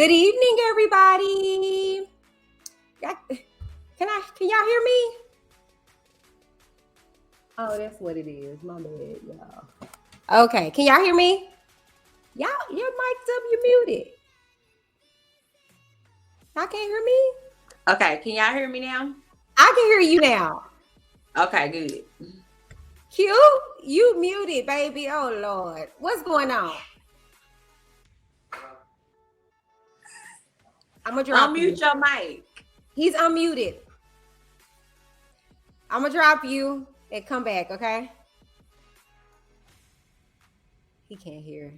Good evening, everybody. Can y'all hear me? Oh, that's what it is. My bad, y'all. Okay, can y'all hear me? Y'all, your mic's up, you're muted. Y'all can't hear me? Okay, can y'all hear me now? I can hear you now. Okay, good. Q, you muted, baby. Oh, Lord. What's going on? I'm going to drop you. Unmute your mic. He's unmuted. I'm going to drop you and come back, okay? He can't hear.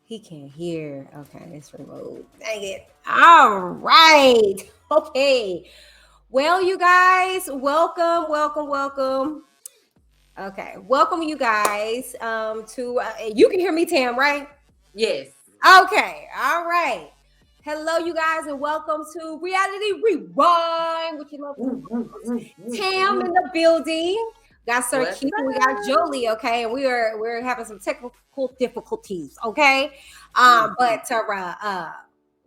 He can't hear. Okay, it's remote. Dang it. All right. Okay. Well, you guys, welcome. Okay, welcome you guys to you can hear me, Tam, right? Yes. Okay, all right. Hello, you guys, and welcome to Reality Rewind, which you love Tam in the building. Got Sir Q, we got Jolie, okay, and we're having some technical difficulties, okay. But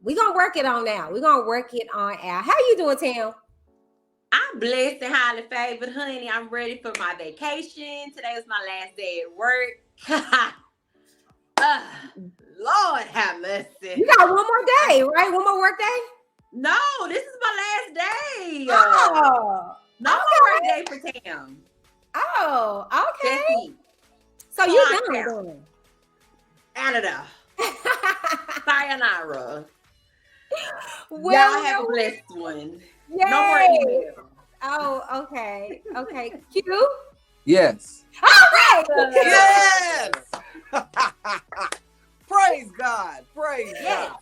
we're gonna work it on now. We're gonna work it on out. How you doing, Tam? I'm blessed and highly favored, honey. I'm ready for my vacation. Today was my last day at work. Lord have mercy. You got one more day, right? One more work day? No, this is my last day. Oh, no more work day for Tam. Oh, okay. Jesse. So you done? Canada. Sayonara. Well, y'all have a blessed one. Yay. No more email. Oh, okay. Okay. Q? Yes. All right. Yes. Praise God. Praise God.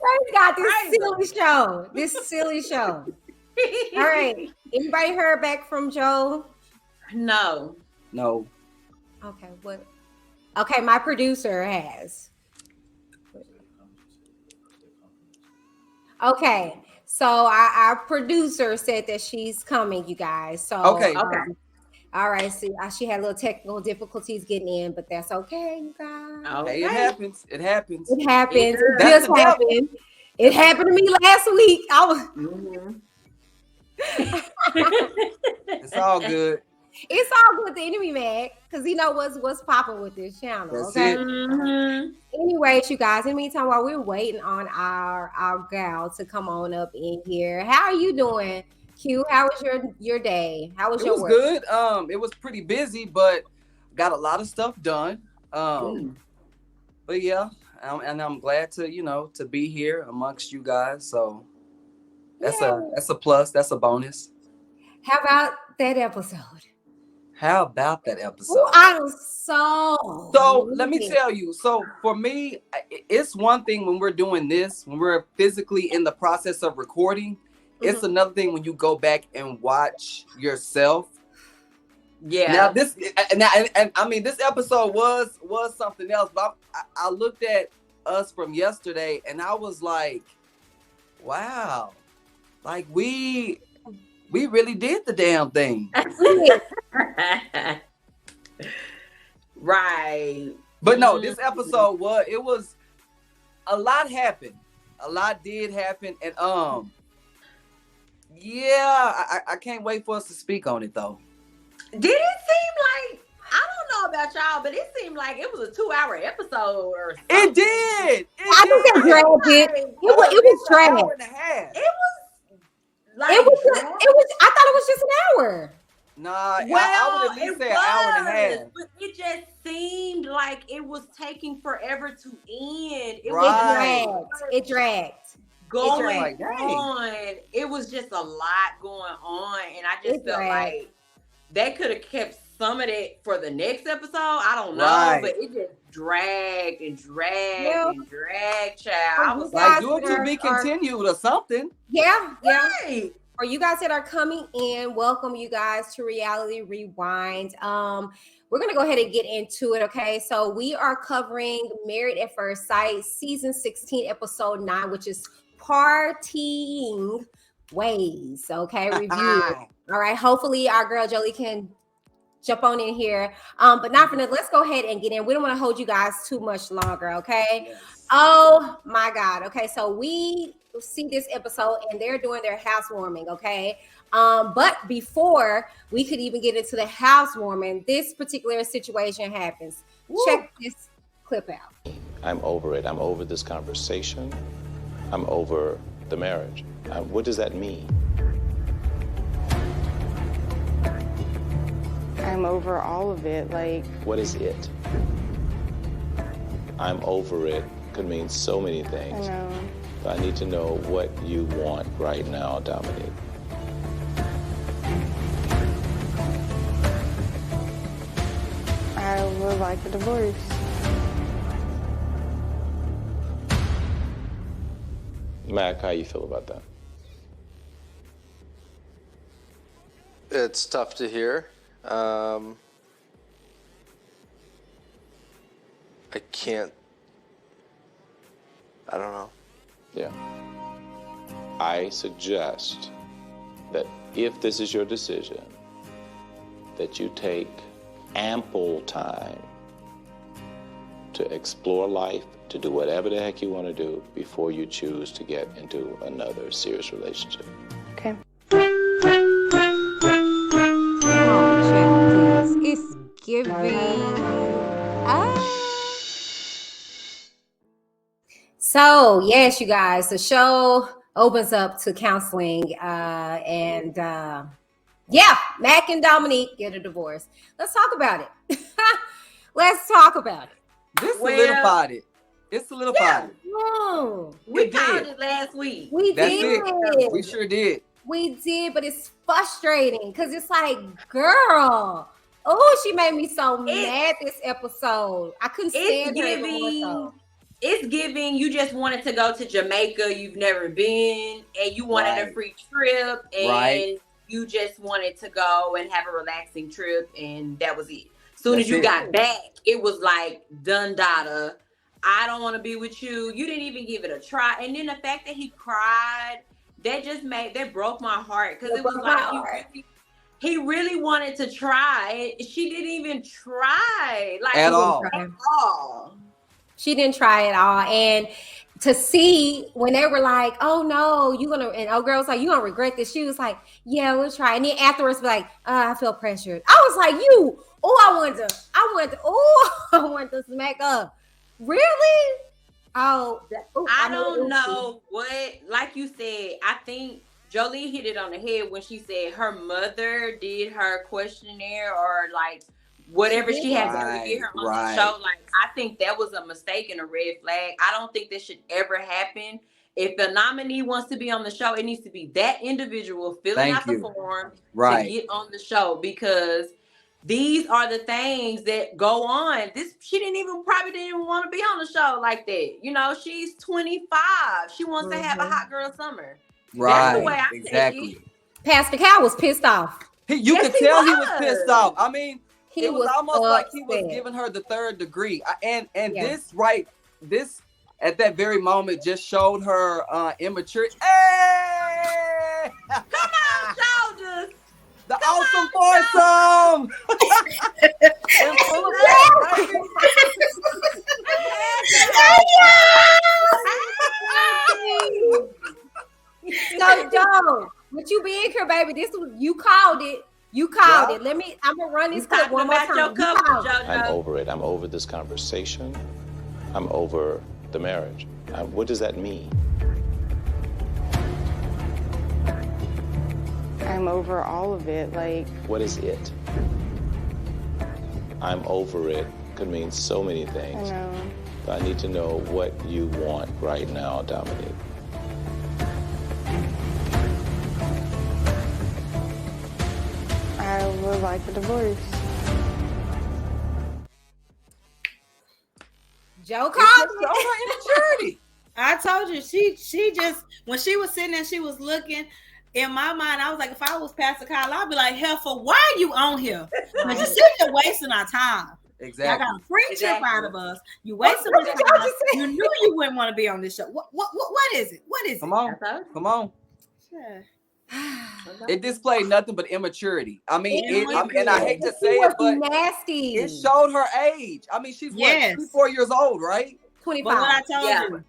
Praise God. This silly show. All right. Anybody heard back from Joe? No. Okay. What? Okay. My producer has. Okay. So our producer said that she's coming, you guys. So okay. All right. So she had a little technical difficulties getting in, but that's okay, you guys. Okay. Hey, it happens. It happened. It just happened. It happened to me last week. I was. It's all good. It's all good. The enemy mad because he know what's popping with this channel. That's okay. it. Mm-hmm. Anyways, you guys. In the meantime, while we're waiting on our gal to come on up in here, how are you doing, Q? How was your day? How was your work? It was good. It was pretty busy, but got a lot of stuff done. But yeah, I'm glad to be here amongst you guys. So that's a plus. That's a bonus. How about that episode? Ooh, I'm so let me tell you. So for me, it's one thing when we're doing this, when we're physically in the process of recording. It's another thing when you go back and watch yourself. Yeah. Now this episode was something else, but I looked at us from yesterday and I was like, wow, like we really did the damn thing. Right. But no, this episode was a lot happened. A lot did happen, and I can't wait for us to speak on it though. Did it seem like, I don't know about y'all, but it seemed like it was a 2-hour episode or something. It did. I think they dragged it. It was dragged. An hour and a half. It was like it was. I thought it was just an hour. Nah, well, I would at least say an hour and a half. But it just seemed like it was taking forever to end. It dragged. Going on. It was just a lot going on. And I just felt like they could have kept some of it for the next episode. I don't know. But it just dragged and dragged, child. I was like, do it to be continued or something. Yeah. Right. For you guys that are coming in, welcome you guys to Reality Rewind. We're going to go ahead and get into it, okay? So we are covering Married at First Sight, Season 16, Episode 9, which is Partying Ways, okay? Review. All right. Hopefully our girl Jolie can jump on in here. But not for nothing. Let's go ahead and get in. We don't want to hold you guys too much longer, okay? Yes. Oh my God. Okay, so we see this episode and they're doing their housewarming, okay? But before we could even get into the housewarming, this particular situation happens. Woo. Check this clip out. I'm over it. I'm over this conversation. I'm over the marriage. What does that mean? I'm over all of it, like... What is it? I'm over it could mean so many things. I know. But I need to know what you want right now, Dominique. I would like a divorce. Mac, how you feel about that? It's tough to hear. I don't know. Yeah. I suggest that if this is your decision, that you take ample time to explore life, to do whatever the heck you want to do before you choose to get into another serious relationship. Okay. Oh, check, please. It's giving. So, yes, you guys, the show opens up to counseling yeah, Mac and Dominique get a divorce. Let's talk about it. Let's talk about it. This solidified it. It solidified it. We called it last week. We did. We sure did. We did, but it's frustrating because it's like, girl, oh, she made me so mad this episode. I couldn't stand her. It's giving you just wanted to go to Jamaica, you've never been, and you wanted a free trip, and you just wanted to go and have a relaxing trip, and that was it. Soon as you got back, it was like, done data. I don't want to be with you. You didn't even give it a try. And then the fact that he cried, that broke my heart, because it was like he really wanted to try. She didn't even try, like at all. She didn't try at all. And to see when they were like, oh no, and old girl was like, you gonna regret this. She was like, yeah, we'll try. And then afterwards, like, I feel pressured. I was like, I wanted to smack up. Really? I don't know what, like you said, I think Jolie hit it on the head when she said her mother did her questionnaire or like whatever she had to get her on the show. Like, I think that was a mistake and a red flag. I don't think this should ever happen. If the nominee wants to be on the show, it needs to be that individual filling out the form to get on the show, because these are the things that go on. She probably didn't even want to be on the show like that. You know, she's 25. She wants to have a hot girl summer. Right. That's the way I take it. Pastor Cal was pissed off. You could tell he was pissed off. I mean, it was almost like he was giving her the third degree. And this at that very moment just showed her immaturity. Hey! Come on, shoulders. The awesome foursome. So, Joe, what you be in here, baby? This was, you called it. You called it. I'm gonna run this clip one more time. I'm over it. I'm over this conversation. I'm over the marriage. What does that mean? I'm over all of it, like... What is it? I'm over it could mean so many things. I know. But I need to know what you want right now, Dominique. I would like a divorce. Joe called immaturity. I told you, she just, when she was sitting there, she was looking. In my mind, I was like, if I was Pastor Kyle, I'd be like, Heifer, why are you on here? Because you're sitting there wasting our time. Exactly. I got a free trip out of us. You wasted our time. You knew you wouldn't want to be on this show. What is it? What is Come on. Sure. It displayed nothing but immaturity. I mean, Immaturity. and I hate to say it, but nasty. it showed her age. I mean, she's Yes. 24 years old, right? 25. But what I told you,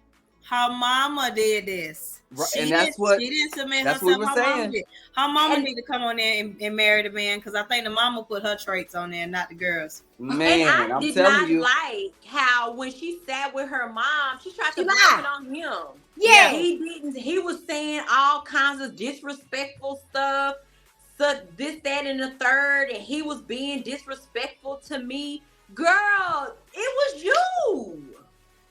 her mama did this. Right, She and that's didn't, what she didn't submit that's herself. what we were Her mama saying. did. Her mama need to come on there and marry the man, because I think the mama put her traits on there, not the girls. Man, and I I'm did telling not you. like how when she sat with her mom, she tried to blame lied. it on him. Yeah. He didn't. He was saying all kinds of disrespectful stuff, so this, that, and the third, and he was being disrespectful to me. Girl, it was you.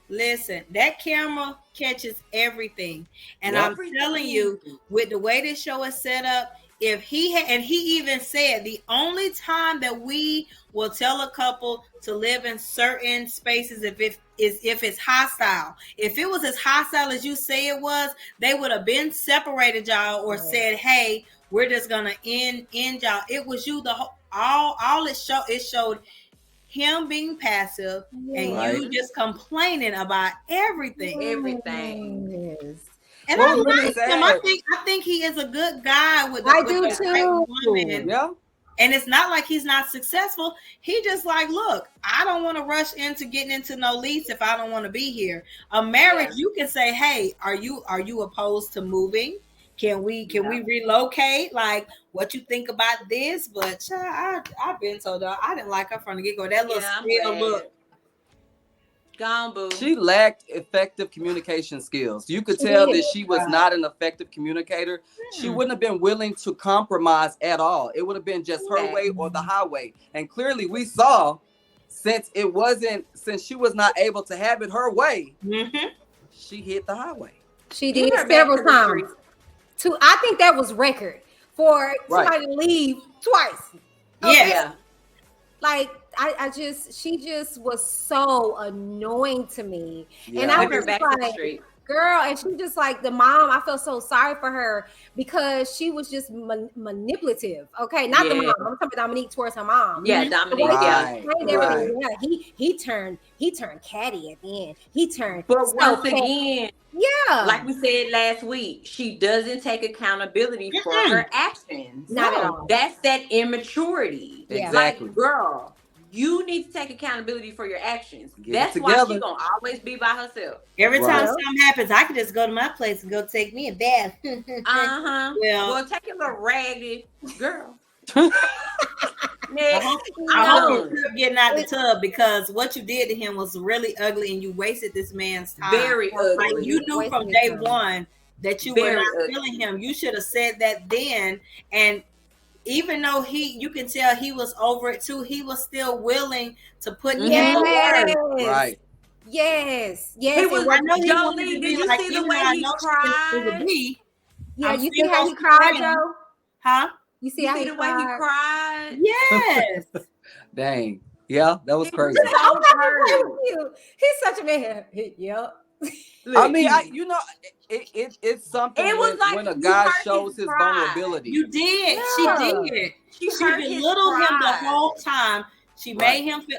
Listen, that camera catches everything. And I'm telling you, with the way this show is set up, if he had, and he even said the only time that we will tell a couple to live in certain spaces if it's hostile. If it was as hostile as you say it was, they would have been separated, y'all, or said, hey, we're just gonna end y'all. It was you, the whole all it showed him being passive and you just complaining about everything. Yes. And Well, I like him. I think he is a good guy with the right woman. Yeah. And it's not like he's not successful. He just like, look, I don't want to rush into getting into no lease if I don't want to be here. A marriage, you can say, hey, are you opposed to moving? Can we relocate? Like, what you think about this? But I've been told I didn't like her from the get go. That little still look. Gone, boo. She lacked effective communication skills. You could tell that she was not an effective communicator. She wouldn't have been willing to compromise at all. It would have been just her way or the highway. And clearly we saw, since she was not able to have it her way, she hit the highway. She did several times. I think that was record for somebody to leave twice. Okay? Yeah. Like she just was so annoying to me. Yeah. And I Took her was back like, to the street. girl, and she just like the mom, I felt so sorry for her because she was just manipulative. Okay, not the mom. I'm talking about Dominique towards her mom. Yeah, Dominique. Yeah, he turned catty at the end. He turned. But once again, like we said last week, she doesn't take accountability for her actions. Not at all. That's that immaturity. Exactly. Like, girl, you need to take accountability for your actions. Get That's why she's gonna always be by herself. Every time something happens, I can just go to my place and go take me a bath. Well, take a little raggedy girl. I hope you're getting out the tub, because what you did to him was really ugly, and you wasted this man's time. Very ugly. Like, you knew from day one that you were not feeling him. You should have said that then. And even though you can tell he was over it too, he was still willing to put in the work. Right. Yes. He was. I know Jolie, did you see the way he cried? Yeah, you see how he cried, Joe? Huh? You see how the way he cried? Yes. Dang. Yeah, that was crazy. He's such a man. Yep. I mean, it's something. It was when a guy shows his vulnerability. You did. Yeah. She did. She belittled him the whole time. She made him feel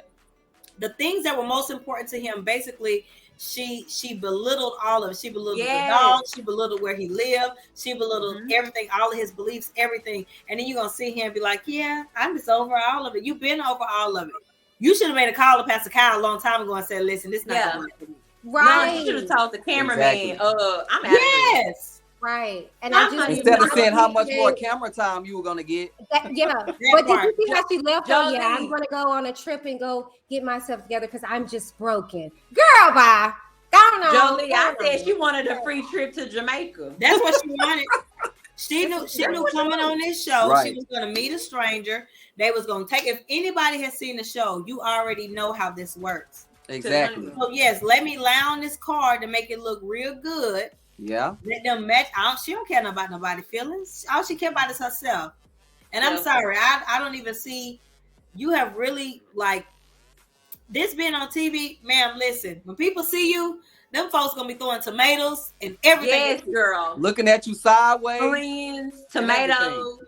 the things that were most important to him. Basically, she belittled all of it. She belittled the dog. She belittled where he lived. She belittled everything, all of his beliefs, everything. And then you're gonna see him be like, "Yeah, I'm just over all of it. You've been over all of it. You should have made a call to Pastor Kyle a long time ago and said, listen, this is not gonna work for me." Right. No, you should have told the cameraman, I'm out Yes. Right. And instead of saying how much more camera time you were gonna get. But did you see how she left? Oh yeah, I'm gonna go on a trip and go get myself together because I'm just broken. Girl, bye. Jolie, I said she wanted a free trip to Jamaica. That's what she wanted. She knew coming on this show, she was gonna meet a stranger. They was gonna take. If anybody has seen the show, you already know how this works. Exactly. So yes, let me lie on this card to make it look real good. Yeah. Let them match. She don't care about nobody's feelings. All she care about is herself. And I'm sorry, I don't even see. You have really like this being on TV, ma'am. Listen, when people see you, them folks gonna be throwing tomatoes and everything. Yes, girl. Looking at you sideways. Greens, tomatoes.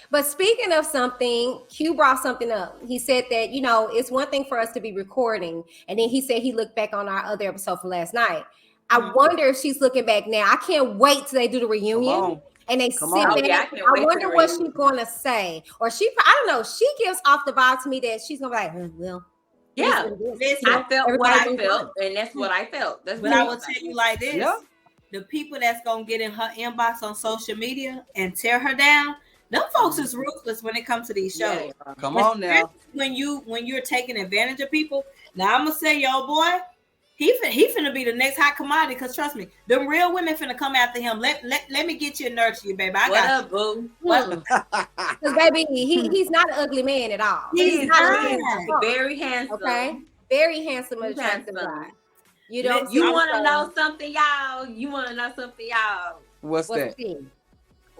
But speaking of something, Q brought something up. He said that, it's one thing for us to be recording. And then he said he looked back on our other episode from last night. I wonder if she's looking back now. I can't wait till they do the reunion and they sit back. I wonder what she's gonna say. Or I don't know. She gives off the vibe to me that she's gonna be like, well. Yeah, I felt what I felt, and that's what I felt. That's what I will tell you like this. Yeah. The people that's gonna get in her inbox on social media and tear her down, them folks is ruthless when it comes to these shows. Yeah. Come on now. When you're taking advantage of people. Now I'm gonna say, yo, boy, he finna be the next hot commodity. Cause trust me, them real women finna come after him. Let me get you and nurture you, baby. What up, boo? Cause baby, he's not an ugly man at all. He's not very handsome. Okay, very handsome and attractive guy. You want to know something, y'all? What's that?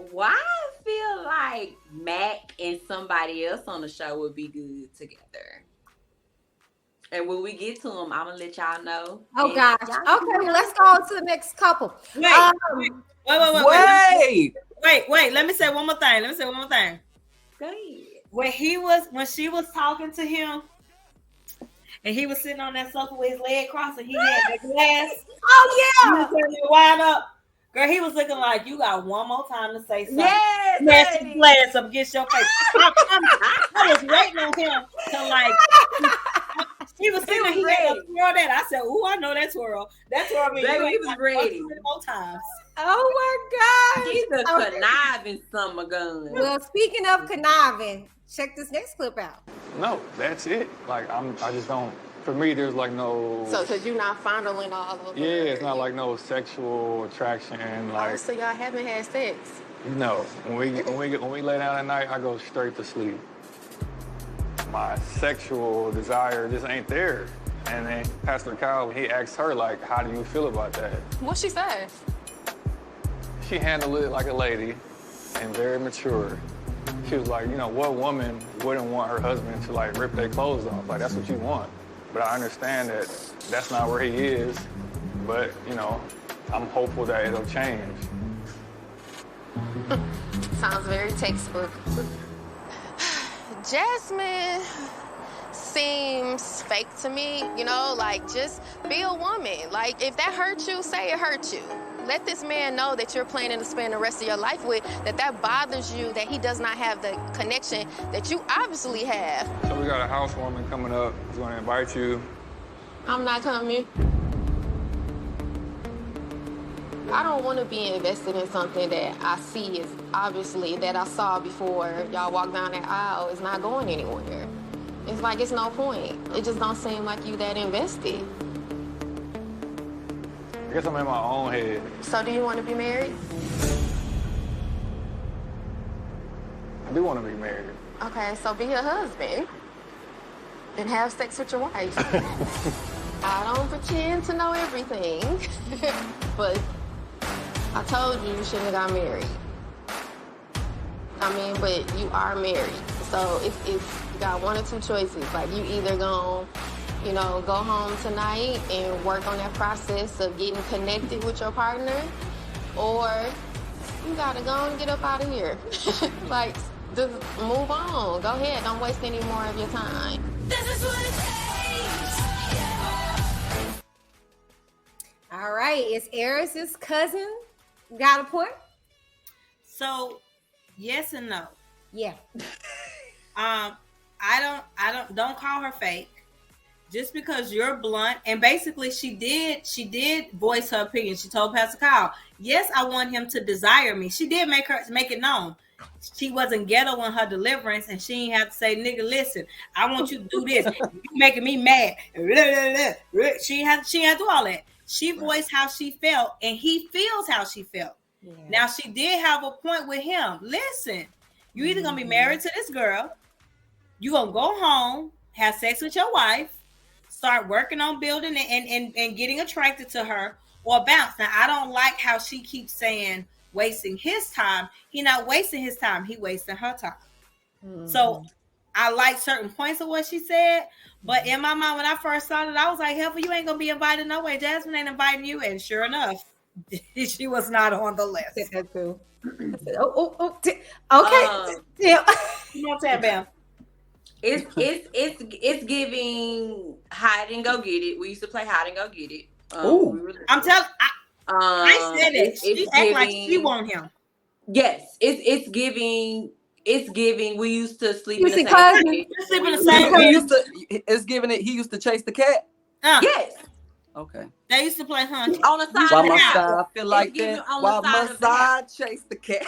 Why I feel like Mac and somebody else on the show would be good together. And when we get to them, I'm gonna let y'all know. Oh gosh. Okay, well, let's go on to the next couple. Wait. Let me say one more thing. Go ahead. When she was talking to him, and he was sitting on that sofa with his leg crossed, and he had the glass. Oh yeah. He was wind up. Girl, he was looking like you got one more time to say something. Yes, smash the glass up against your face. I was waiting on him to like. He was sitting there. He had to twirl that. I said, "Ooh, I know that twirl. That twirl means he was ready more times." Oh my God, he's a conniving summer gun. Well, speaking of conniving, check this next clip out. No, that's it. Like I just don't. For me, there's like no. So you're not fondling all over. Yeah, it's not like no sexual attraction. Like. So y'all haven't had sex. No, when we lay down at night, I go straight to sleep. My sexual desire just ain't there. And then Pastor Kyle, he asked her like, "How do you feel about that?" What she said? She handled it like a lady and very mature. She was like, what woman wouldn't want her husband to like rip their clothes off? Like that's what you want. But I understand that that's not where he is. But, I'm hopeful that it'll change. Sounds very textbook. Jasmine seems fake to me, like just be a woman. Like if that hurt you, say it hurt you. Let this man know that you're planning to spend the rest of your life with, that bothers you, that he does not have the connection that you obviously have. So we got a housewarming coming up. He's going to invite you. I'm not coming. I don't want to be invested in something that I see is obviously that I saw before y'all walk down that aisle is not going anywhere. It's like it's no point. It just don't seem like you that invested. I guess I'm in my own head. So do you want to be married? I do want to be married. Okay, so be a husband and have sex with your wife. I don't pretend to know everything, but I told you shouldn't have got married. But you are married. So it's you got one or two choices. Like you either gonna go home tonight and work on that process of getting connected with your partner, or you gotta go and get up out of here. Like, just move on. Go ahead. Don't waste any more of your time. This is what it takes. All right. Is Eris's cousin got a point? So, yes and no. Yeah. Don't call her fake. Just because you're blunt, and basically she did voice her opinion. She told Pastor Kyle, yes, I want him to desire me. She did make it known. She wasn't ghetto in her deliverance, and she didn't have to say, nigga, listen, I want you to do this. You're making me mad. She had to do all that. She voiced how she felt, and he feels how she felt. Yeah. Now, she did have a point with him. Listen, you either going to be married to this girl, you're going to go home, have sex with your wife, start working on building and getting attracted to her, or bounce. Now, I don't like how she keeps saying wasting his time. He not wasting his time. He wasting her time. Mm-hmm. So I like certain points of what she said. But in my mind, when I first saw it, I was like, hell, you ain't going to be invited no way. Jasmine ain't inviting you. And sure enough, she was not on the list. That's true. Okay. You know what I'm saying, It's giving hide and go get it. We used to play hide and go get it. I'm telling. I said that she act like she want him. Yes, it's giving. It's giving. We used to sleep in the same cousin. bed. Sleep in the same bed. It's giving it. He used to chase the cat. Yes. Okay. They used to play hunt on the side Why of the must house. I feel like that? Why must I chase the cat?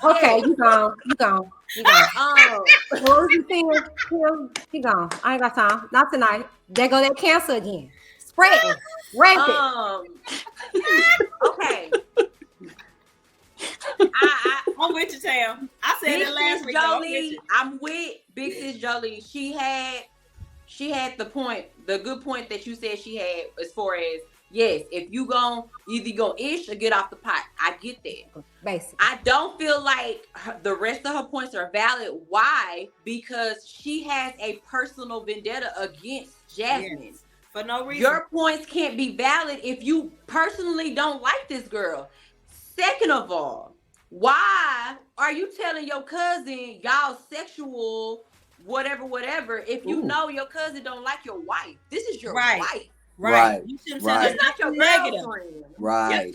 Okay, you gone. What was you saying? He gone. I ain't got time. Not tonight. There go that cancer again. Spreading. Rampant. Okay. I'm with you, Tam. I said it last week. Jolie, I'm with Big Sis Jolie. She had the good point that you said she had as far as, yes, if you either go ish or get off the pot. I get that. Basically. I don't feel like the rest of her points are valid. Why? Because she has a personal vendetta against Jasmine. Yes. For no reason. Your points can't be valid if you personally don't like this girl. Second of all, why are you telling your cousin y'all sexual whatever if you know your cousin don't like your wife? This is your wife. Right. You shouldn't tell her It's not your girlfriend. Right. Yep.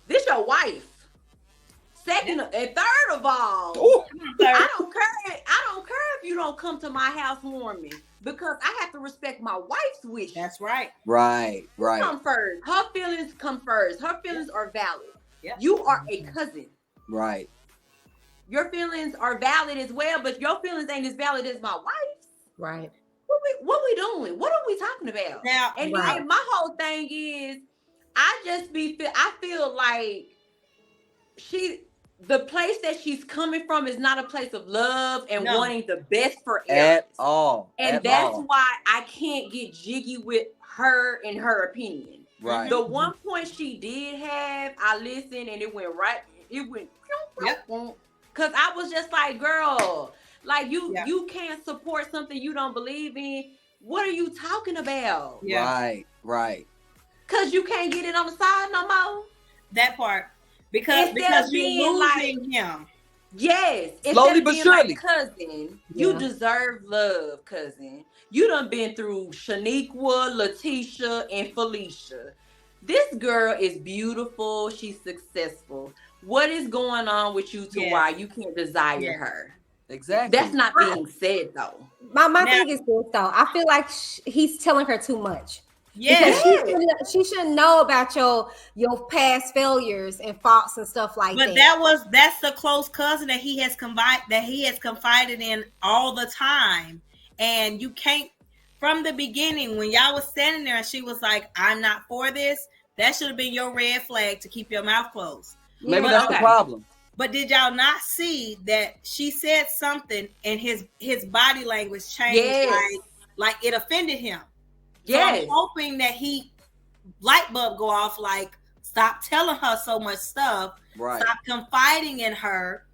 This your wife. Second and third of all, I don't care if you don't come to my house warming, because I have to respect my wife's wish. That's right. Right. Come first. Her feelings come first. Her feelings are valid. Yep. You are a cousin. Right. Your feelings are valid as well, but your feelings ain't as valid as my wife's. Right. What we doing? What are we talking about? Now, and then my whole thing is, I feel like the place that she's coming from is not a place of love and wanting the best for At all. And that's why I can't get jiggy with her and her opinion. Right. The one point she did have, I listened and it went right. It went because I was just like, girl, like you can't support something you don't believe in. What are you talking about? Yeah. Right. Because you can't get it on the side no more. That part. Because you're losing him. Yes. Slowly but surely. Like, cousin, you deserve love, cousin. You done been through Shaniqua, Letitia, and Felicia. This girl is beautiful. She's successful. What is going on with you to why you can't desire her? Exactly. That's not being said, though. My thing is this, though. I feel like he's telling her too much. Yeah, she shouldn't know about your past failures and faults and stuff like that. But that's the close cousin that he has confided in all the time, and you can't. From the beginning, when y'all was standing there and she was like, "I'm not for this," that should have been your red flag to keep your mouth closed. Maybe that's the problem. But did y'all not see that she said something and his body language changed, like it offended him? Yes. So I'm hoping that light bulb go off, like, stop telling her so much stuff. Right. Stop confiding in her.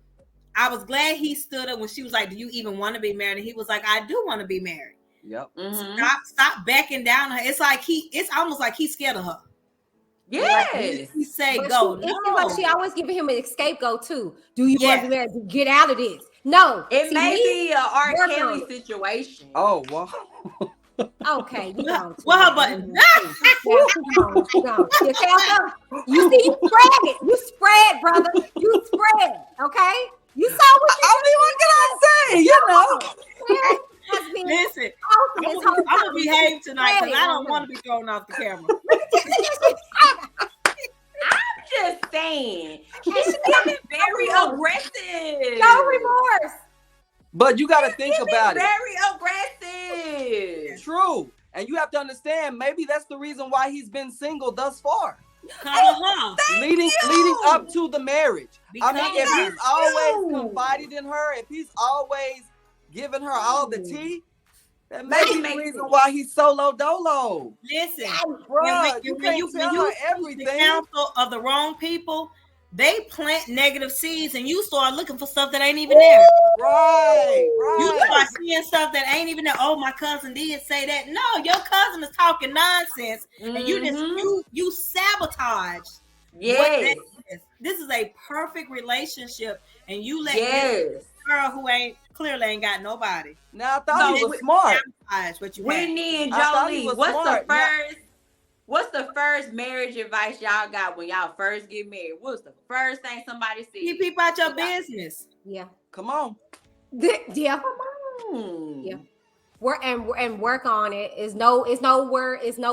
I was glad he stood up when she was like, "Do you even want to be married?" And he was like, "I do want to be married." Yep. Mm-hmm. Stop backing down on her. It's like it's almost like he's scared of her. Yes. Like he say go. It seems like she always giving him an scapegoat too. Do you want to be married? Get out of this. No. It may be a R. Kelly situation. Oh, wow. Okay, you know. What her button? You see, you spread it. You spread, brother. You spread. Okay. You saw what you what can I say? You know. Listen, I'm gonna behave tonight because I don't want to be thrown off the camera. I'm just saying, she's getting very aggressive. No remorse. But you got to think about it. Very aggressive. True. And you have to understand, maybe that's the reason why he's been single thus far. Leading up to the marriage. I mean, if he's always confided in her, if he's always giving her all the tea, that may be the reason why he's solo dolo. Listen, bro, when you everything. The counsel of the wrong people, they plant negative seeds, and you start looking for stuff that ain't even there. Right. You start seeing stuff that ain't even there. Oh, my cousin did say that. No, your cousin is talking nonsense, and you sabotage. Yes. This is a perfect relationship, and you let this girl who clearly ain't got nobody. Now I thought he was smart. What you Whitney and Jolie, what's the first? What's the first marriage advice y'all got when y'all first get married? What's the first thing somebody said? Keep people out your business. Yeah. Come on. Yeah. Come on. Yeah. Work on it. It's no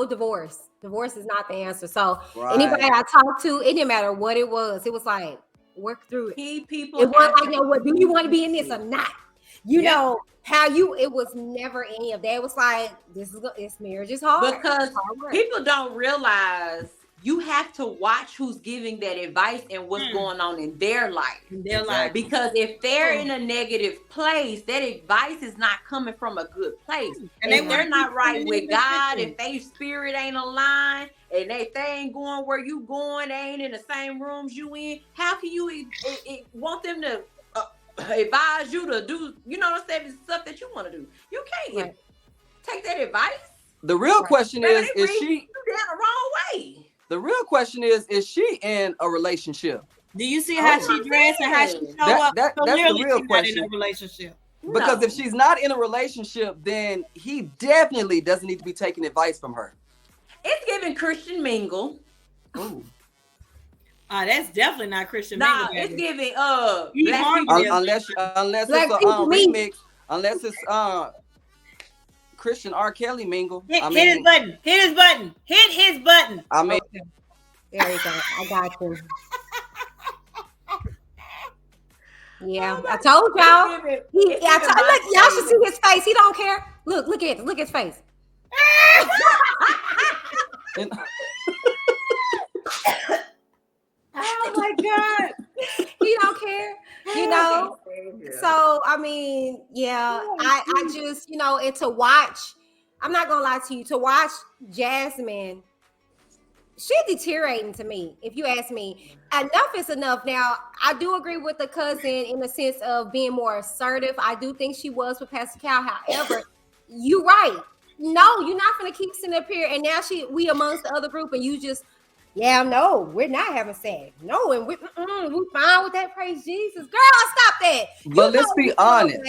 divorce. Divorce is not the answer. So anybody I talked to, it didn't matter what it was. It was like work through it. Keep people. It wasn't like, no, what do you want to be in this or not? You know how you. It was never any of that. It was like this marriage is hard because people don't realize you have to watch who's giving that advice and what's going on in their life. Because if they're in a negative place, that advice is not coming from a good place. And if they're not right with God, if their spirit ain't aligned, and they ain't going where you going, they ain't in the same rooms you in, how can you want them to advise you to do, you know what I'm saying, stuff that you want to do? You can't take that advice. The real question is she down the wrong way? The real question is she in a relationship? Do you see how she dressed and how she show up? That's the real question. Not in a relationship. Because if she's not in a relationship, then he definitely doesn't need to be taking advice from her. It's giving Christian mingle. Ooh. That's definitely not Christian mingle. It's giving unless it's a remix, unless it's Christian R. Kelly mingle. Hit his button. Hit his button. I mean, okay. There you go. I got you. Yeah, I told y'all. Look, y'all should see his face. He don't care. Look at his face. Oh my God. He don't care. You know. So I mean, I just, and to watch, I'm not gonna lie to you, to watch Jasmine, she's deteriorating to me, if you ask me. Enough is enough. Now, I do agree with the cousin in the sense of being more assertive. I do think she was with Pastor Cal. However, you're right. No, you're not gonna keep sitting up here and now we amongst the other group and you just, no, we're not having sex. No, and we fine with that. Praise Jesus. Girl, stop that. But let's be honest.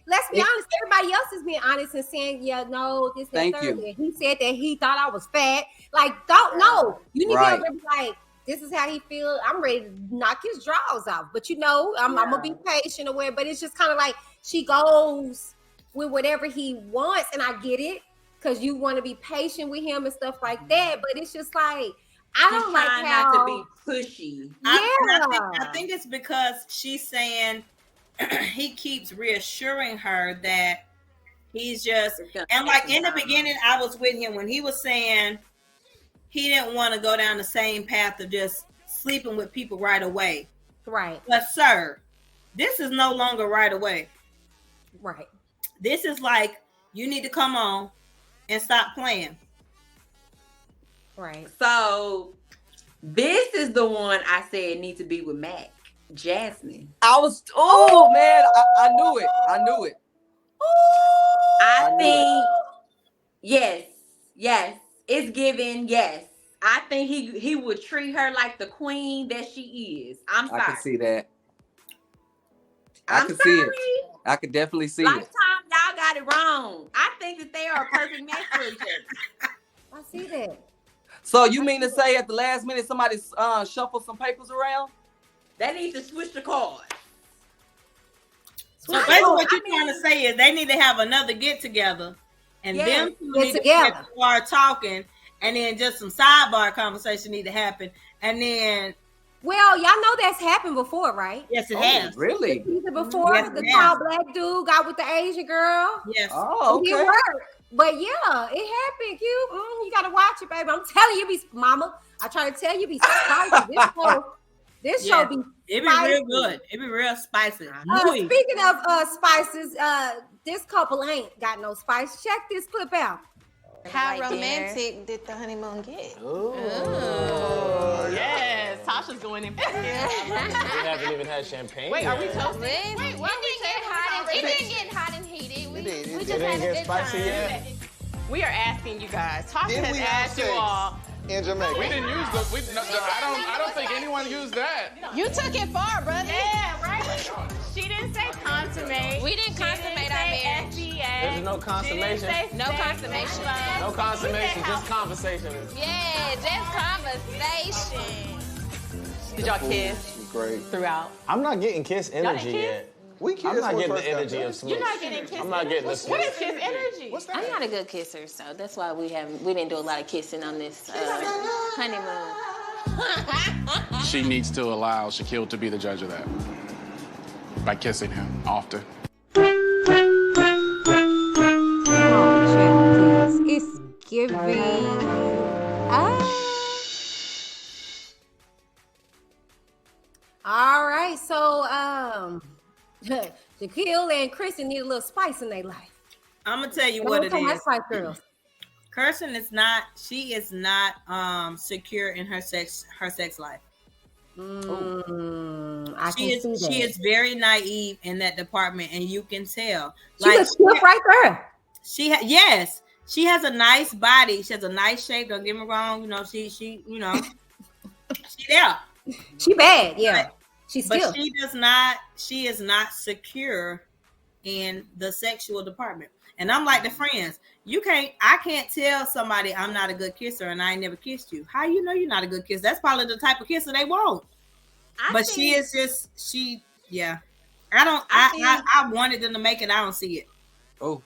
Let's be honest. Everybody else is being honest and saying, this and third. He said that he thought I was fat. Like, don't know. You need to be like, this is how he feels. I'm ready to knock his drawers off. But I'm gonna be patient or whatever. But it's just kind of like she goes with whatever he wants, and I get it because you want to be patient with him and stuff like that. But it's just like, I don't like how not to be pushy. I think it's because she's saying he keeps reassuring her that he's just, and like in the beginning, I was with him when he was saying he didn't want to go down the same path of just sleeping with people right away. Right. But sir, this is no longer right away. Right. This is like, you need to come on and stop playing. Right. So this is the one I said needs to be with Mac. Jasmine. I knew it. I think yes. It's given, yes. I think he would treat her like the queen that she is. I'm sorry. I can see that. I can see it. I could definitely see Lifetime, it. y'all got it wrong. I think that they are a perfect match for each other. I see that. So you mean to say at the last minute somebody shuffled some papers around? They need to switch the cards. So basically what you're trying to say is they need to have another get together and them two need to start talking, and then just some sidebar conversation need to happen. And then y'all know that's happened before, right? Yes, it has. Really? Before the tall black dude got with the Asian girl. Yes. Oh, okay. It worked. But it happened, you gotta watch it, baby. I'm telling you, mama. I try to tell you, be spicy. This show be it be real good. It be real spicy. Speaking of spices, this couple ain't got no spice. Check this clip out. How romantic did the honeymoon get? Oh, yes. Tasha's going in. We haven't even had champagne. Wait, are we toasting? Wait, what? It didn't get hot and heated. We just had a good spicy time. yet? We are asking you guys. Tasha has asked you all. In Jamaica. We didn't use I don't think anyone used that. You took it far, brother. Yeah, right. She didn't say consummate. We didn't consummate our marriage. There's no consummation. No consummation. No consummation, just conversation. Yeah, just conversation. Did y'all kiss? Great. Throughout. I'm not getting kiss energy kiss? yet. We kissed. I'm not when getting we the first energy got of smooth. You're not getting kiss I'm not getting the energy? What is kiss energy? What's that? I'm not a good kisser, so that's why we didn't do a lot of kissing on this honeymoon. She needs to allow Shaquille to be the judge of that by kissing him often. Oh, check this. It's giving. All right, so Shaquille and Kristen need a little spice in their life. I'm gonna tell you what it is. Spice Girls. Kirsten is not. She is not secure in her sex life. She is very naive in that department, and you can tell. She's a clip right there. Yes, she has a nice body. She has a nice shape. Don't get me wrong. You know, she she there. She bad, yeah. But she does not. She is not secure in the sexual department. And I'm like the friends. I can't tell somebody I'm not a good kisser and I ain't never kissed you. How you know you're not a good kisser? That's probably the type of kisser they want. Yeah. I wanted them to make it. I don't see it. Oh,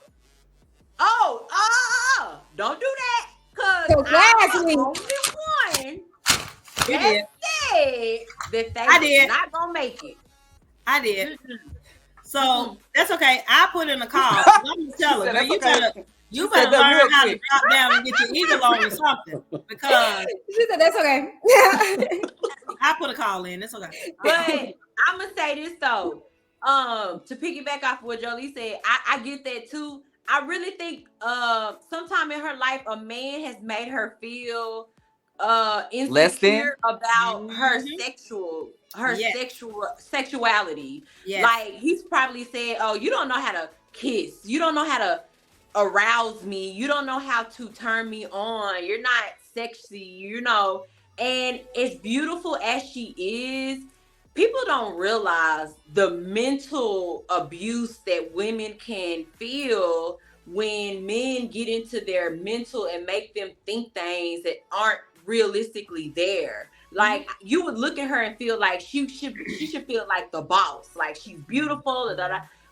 don't do that. Cause so I'm the only one that said that they not gonna make it. I did. So that's okay. I put in a call. I'm gonna tell her, you better learn how to drop down and get your eagle on or something. Because she said that's okay. I put a call in. That's okay. But I'm gonna say this though. To piggyback off what Jolie said, I get that too. I really think sometime in her life a man has made her feel insecure about her sexuality. Yes. Like he's probably said, "Oh, you don't know how to kiss. You don't know how to arouse me. You don't know how to turn me on. You're not sexy, you know." And as beautiful as she is, people don't realize the mental abuse that women can feel when men get into their mental and make them think things that aren't realistically there. Like you would look at her and feel like she should feel like the boss, like she's beautiful,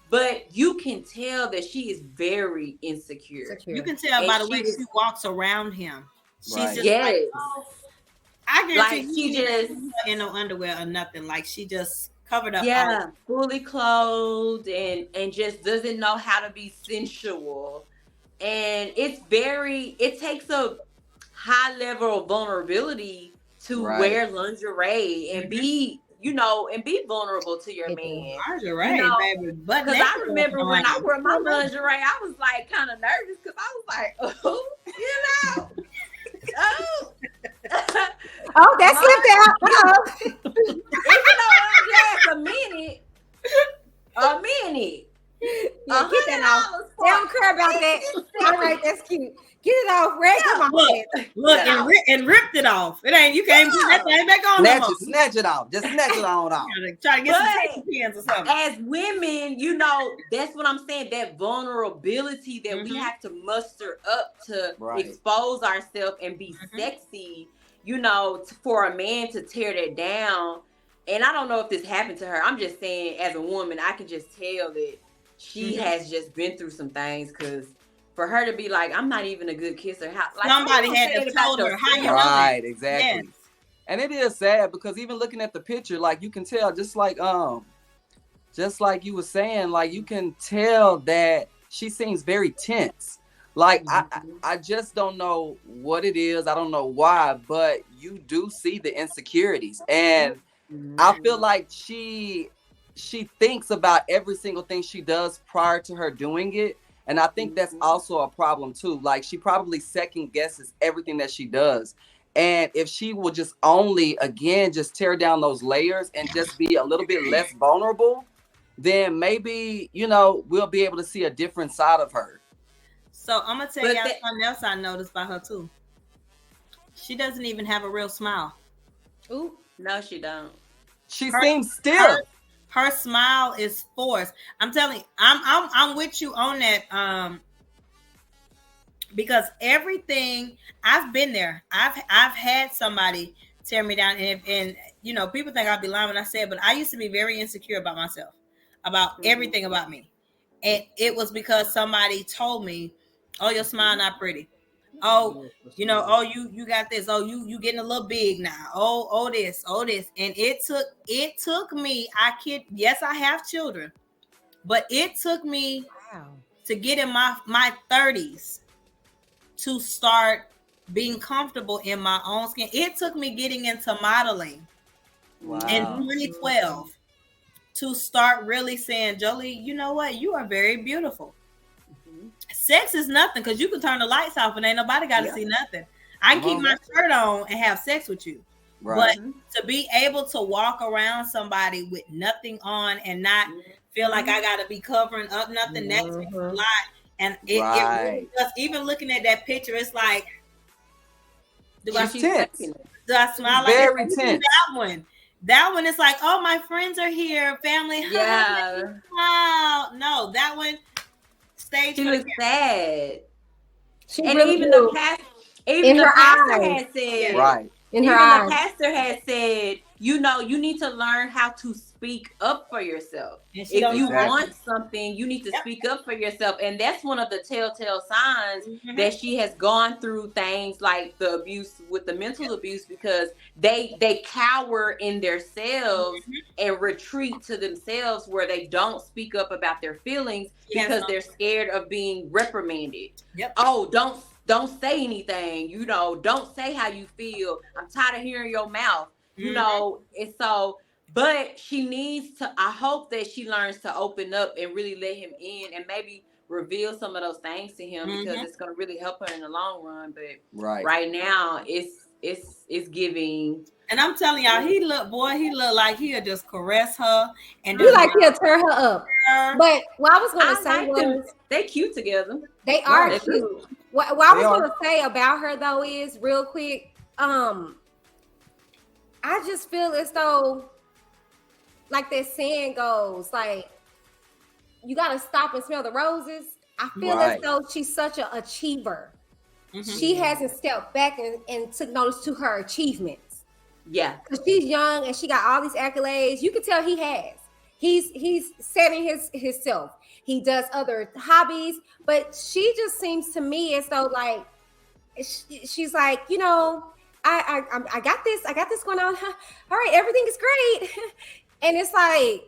but you can tell that she is very insecure. You can tell by the way she walks around him. She's just like, oh, I guarantee like she just in no underwear or nothing. Like she just covered up. Yeah, fully clothed and just doesn't know how to be sensual. And it takes a high level of vulnerability to wear lingerie and be, and be vulnerable to your man. Lingerie, baby. Because I remember when I wore my lingerie, I was like kind of nervous because I was like, that slipped out. A minute. Yeah, get that off. They don't care about that. All right, that's cute. Get it off, Red. Come on. Look, and ripped it off. It ain't, you can't put that thing back on. Snatch it off. Just snatch it on off. Try to get some safety pins or something. As women, that's what I'm saying. That vulnerability that we have to muster up to expose ourselves and be sexy, for a man to tear that down. And I don't know if this happened to her. I'm just saying, as a woman, I can just tell that she has just been through some things, because for her to be like, I'm not even a good kisser. Somebody had to tell her how you right, exactly. Yes. And it is sad because even looking at the picture, like you can tell, just like you were saying, like you can tell that she seems very tense. Like I just don't know what it is. I don't know why, but you do see the insecurities, and I feel like she thinks about every single thing she does prior to her doing it. And I think that's also a problem too. Like she probably second guesses everything that she does. And if she will just just tear down those layers and just be a little bit less vulnerable, then maybe, we'll be able to see a different side of her. So I'm going to tell y'all something else I noticed by her too. She doesn't even have a real smile. Ooh. No, she don't. She seems still. Her smile is forced. I'm telling you, I'm with you on that. Because everything, I've been there. I've had somebody tear me down, and you know, people think I'll be lying when I say it, but I used to be very insecure about myself, about everything about me. And it was because somebody told me, "Oh, your smile not pretty. Oh, you know, oh, you got this. Oh, you getting a little big now. Oh, this. And it took me, yes, I have children, but it took me to get in my 30s to start being comfortable in my own skin. It took me getting into modeling in 2012 to start really saying, Jolie, you know what? You are very beautiful. Sex is nothing because you can turn the lights off and ain't nobody got to see nothing. I can keep my shirt on and have sex with you. But to be able to walk around somebody with nothing on and not feel like I got to be covering up nothing, that takes a lot. And it really does. Even looking at that picture, it's like, do I smile like very tense? That one is like, oh, my friends are here, family. Yeah. Wow. No, that one. She looks sad. And really even the pastor had said, the pastor had said, you know, you need to learn how to speak up for yourself. If you want something, you need to speak up for yourself. And that's one of the telltale signs that she has gone through things like the abuse with the mental abuse, because they cower in themselves and retreat to themselves where they don't speak up about their feelings because they're scared of being reprimanded. Oh, don't say anything, you know, don't say how you feel. I'm tired of hearing your mouth. You know, and so, but she needs to, I hope that she learns to open up and really let him in and maybe reveal some of those things to him because it's going to really help her in the long run. But right now it's giving. And I'm telling y'all, he look like he'll just caress her and he like he'll tear her up. But what I was going to say was they cute together. They are cute. What I was going to say about her though is real quick. I just feel as though, like that saying goes, like, you got to stop and smell the roses. I feel as though she's such an achiever. She hasn't stepped back and took notice to her achievements. Yeah. Because she's young and she got all these accolades. You can tell he has. He's setting himself. He does other hobbies. But she just seems to me as though, like, she's like, you know, I got this going on. All right, everything is great. And it's like,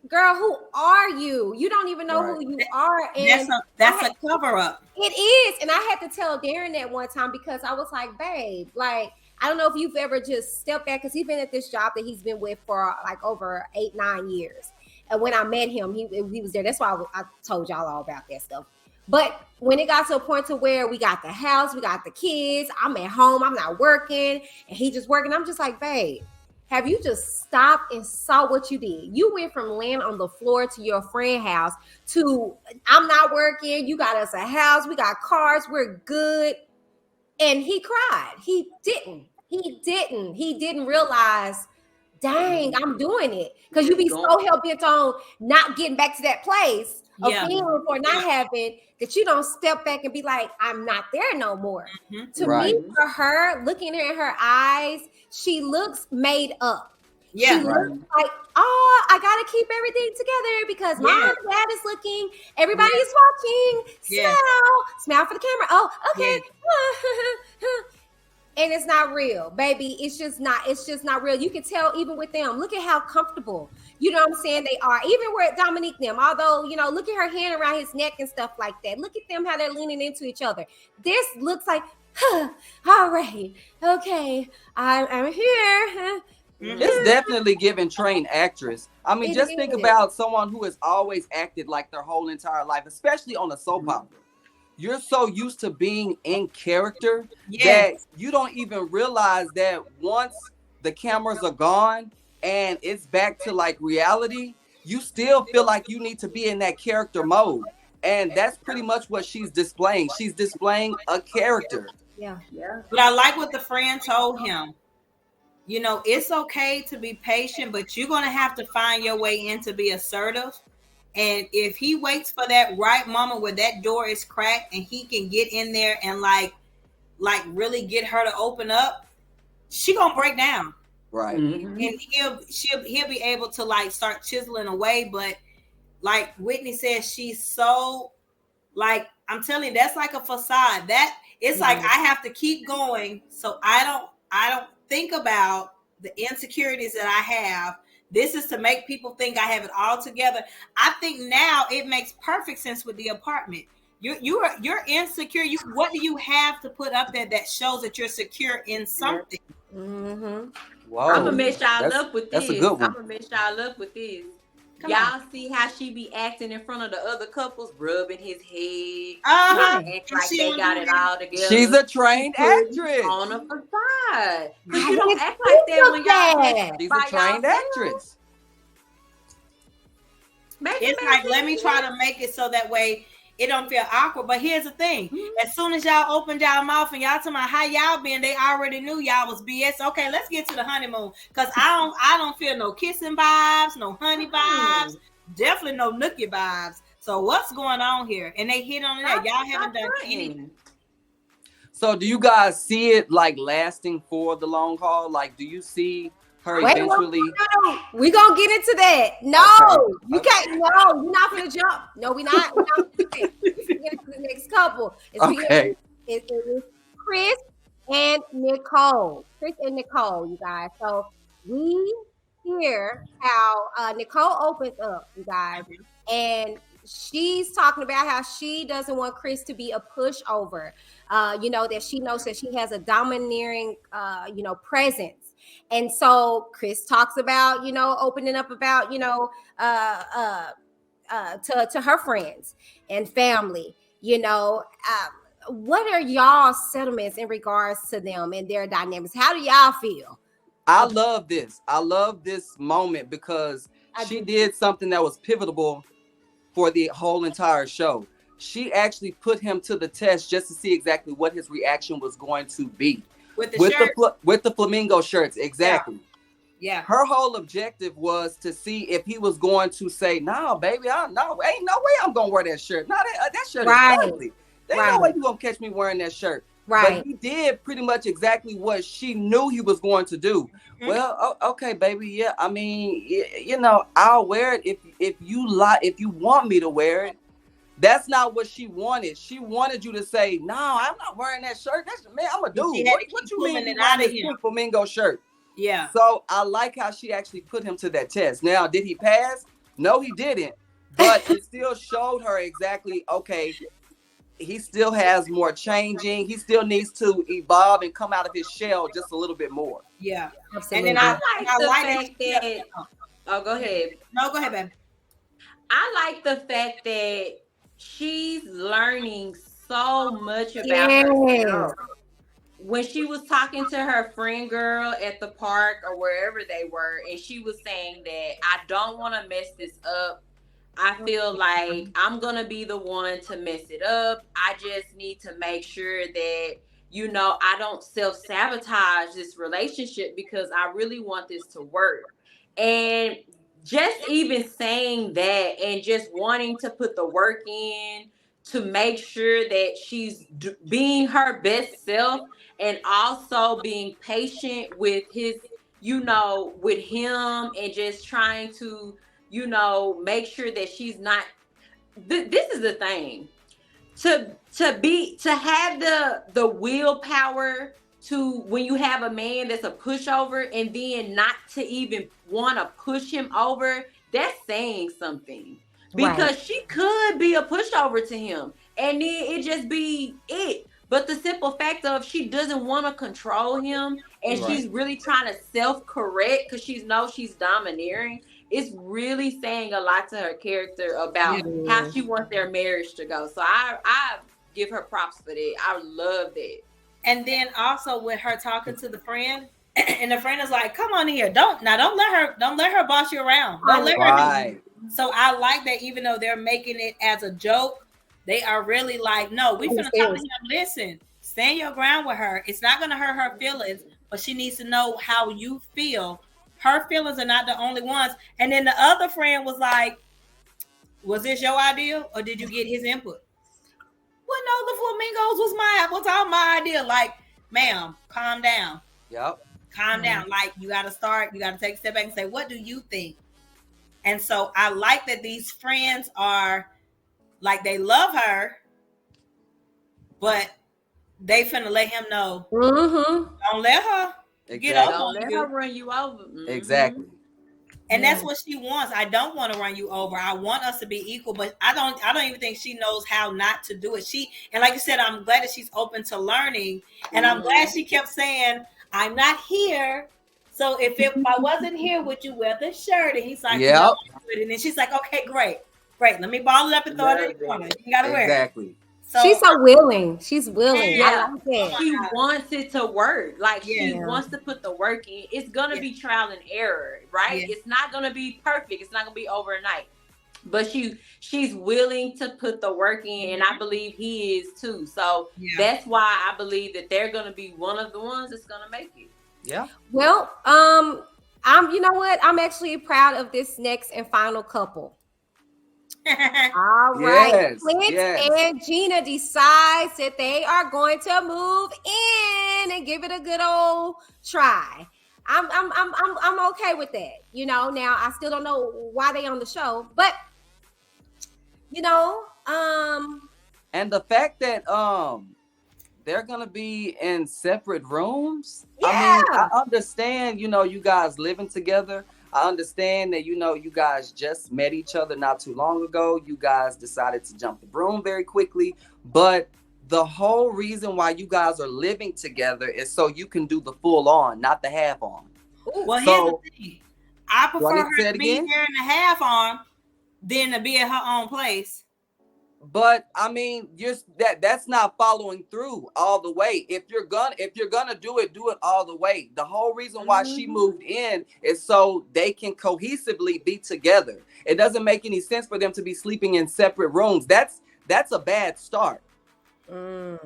girl, who are you? You don't even know who you are. And that's a cover up. It is. And I had to tell Darren that one time because I was like, babe, like, I don't know if you've ever just stepped back because he's been at this job that he's been with for like over 8-9 years. And when I met him, he was there. That's why I told y'all all about that stuff. But when it got to a point to where we got the house, we got the kids, I'm at home, I'm not working, and he just working. I'm just like, babe, have you just stopped and saw what you did? You went from laying on the floor to your friend's house to I'm not working. You got us a house. We got cars. We're good. And he cried. He didn't realize, dang, I'm doing it. Because you be so hell-bent on not getting back to that place of feeling or not having that you don't step back and be like, I'm not there no more. To me, for her, looking in her eyes, she looks made up. She looks like, oh, I gotta keep everything together because mom and dad is looking, everybody is watching. Smile for the camera. Oh, okay. And it's not real, baby. It's just not real. You can tell even with them. Look at how comfortable, you know what I'm saying, they are. Even with Dominique them, although, you know, look at her hand around his neck and stuff like that. Look at them, how they're leaning into each other. This looks like, all right, okay, I'm here. It's definitely giving trained actress. I mean, just think about someone who has always acted like their whole entire life, especially on a soap opera. You're so used to being in character that you don't even realize that once the cameras are gone and it's back to like reality, you still feel like you need to be in that character mode. And that's pretty much what she's displaying. She's displaying a character. Yeah. But I like what the friend told him. it's okay to be patient, but you're going to have to find your way in to be assertive. And if he waits for that right moment where that door is cracked and he can get in there and like really get her to open up, she gonna break down. Right. And he'll be able to like start chiseling away. But like Whitney says, she's so like, I'm telling you, that's like a facade. That it's like I have to keep going so I don't think about the insecurities that I have. This is to make people think I have it all together. I think now it makes perfect sense with the apartment. You're insecure. What do you have to put up there that shows that you're secure in something? I'm gonna mess y'all up with this. That's a good one. I'm gonna mess y'all up with this. Y'all see how she be acting in front of the other couples, rubbing his head, trying to act like they got it all together. She's a trained actress. On a facade. Because you don't act like that when y'all. She's a trained actress. It's like, let me try to make it so that way it don't feel awkward. But here's the thing. As soon as y'all opened y'all mouth and y'all talking about how y'all been, they already knew y'all was BS. Okay, let's get to the honeymoon. Because I don't feel no kissing vibes, no honey vibes, definitely no nookie vibes. So what's going on here? And they hit on that. Y'all haven't done anything. So do you guys see it like lasting for the long haul? Like, do you see her eventually? We gonna get into that. No, you can't. No, you're not gonna jump. No, we're not. We're not gonna get into the next couple. It's Chris and Nicole. Chris and Nicole, you guys. So we hear how Nicole opens up, you guys, and she's talking about how she doesn't want Chris to be a pushover. That she knows that she has a domineering, presence. And so Chris talks about, opening up about, to her friends and family, what are y'all sentiments in regards to them and their dynamics? How do y'all feel? I love this. I love this moment because she did something that was pivotal for the whole entire show. She actually put him to the test just to see exactly what his reaction was going to be. With the flamingo shirts, exactly. Yeah. Her whole objective was to see if he was going to say, "No, baby, ain't no way I'm gonna wear that shirt. No, that shirt is ugly. There's no way you gonna catch me wearing that shirt." Right. But he did pretty much exactly what she knew he was going to do. Mm-hmm. Well, okay, baby, yeah. I mean, I'll wear it if you want me to wear it. That's not what she wanted. She wanted you to say, "No, I'm not wearing that shirt. I'm a dude. What you mean out of this flamingo shirt?" Yeah. So I like how she actually put him to that test. Now, did he pass? No, he didn't. But it still showed her exactly, okay, he still has more changing. He still needs to evolve and come out of his shell just a little bit more. Yeah. Absolutely. And then I like the fact that oh, go ahead. No, go ahead, babe. I like the fact that she's learning so much about herself. When she was talking to her friend girl at the park or wherever they were, and she was saying that I don't want to mess this up. I feel like I'm going to be the one to mess it up. I just need to make sure that, I don't self-sabotage this relationship because I really want this to work. And just even saying that and just wanting to put the work in to make sure that she's being her best self and also being patient with his, with him and just trying to, make sure that she's not, this is the thing, to have the willpower to, when you have a man that's a pushover and then not to even want to push him over, that's saying something. Because she could be a pushover to him and then it just be it. But the simple fact of she doesn't want to control him and she's really trying to self-correct because she knows she's domineering, it's really saying a lot to her character about how she wants their marriage to go. So I give her props for that. I love that. And then also with her talking to the friend, and the friend is like, "Come on here, don't let her boss you around. Don't let her." So I like that, even though they're making it as a joke, they are really like, "No, we finna talk to him. Listen, stand your ground with her. It's not gonna hurt her feelings but she needs to know how you feel. Her feelings are not the only ones. And then the other friend was like, was this your idea or did you get his input? Well, no, the flamingos was all my idea. Like, ma'am, calm down. Yep. Calm down. Like, you got to take a step back and say, what do you think? And so I like that these friends are like, they love her, but they finna let him know. Don't let her get over. Don't let her run you over. Exactly. And that's what she wants. I don't want to run you over. I want us to be equal, but I don't even think she knows how not to do it. And like you said, I'm glad that she's open to learning. And I'm glad she kept saying, I'm not here. So if I wasn't here, would you wear the shirt? And he's like, no. And then she's like, okay, great. Let me ball it up and throw it in the corner. You gotta wear it. Exactly. So, she's so willing. She's willing. Yeah. I like that. She wants it to work. Like she wants to put the work in. It's gonna be trial and error, right? It's not gonna be perfect. It's not gonna be overnight. But she's willing to put the work in, and I believe he is too. So that's why I believe that they're gonna be one of the ones that's gonna make it. Yeah. Well, you know what? I'm actually proud of this next and final couple. All right. Clint and Gina decides that they are going to move in and give it a good old try. I'm okay with that. You know, now I still don't know why they on the show, but you know, and the fact that they're gonna be in separate rooms. I mean, I understand, you know, you guys living together. I understand that, you know, you guys just met each other not too long ago. You guys decided to jump the broom very quickly. But the whole reason why you guys are living together is so you can do the full on, not the half on. Well, here's the thing. I prefer her to be here in the half on than to be at her own place. But I mean, that's not following through all the way. If you're gonna do it all the way. The whole reason why she moved in is so they can cohesively be together. It doesn't make any sense for them to be sleeping in separate rooms. That's a bad start. I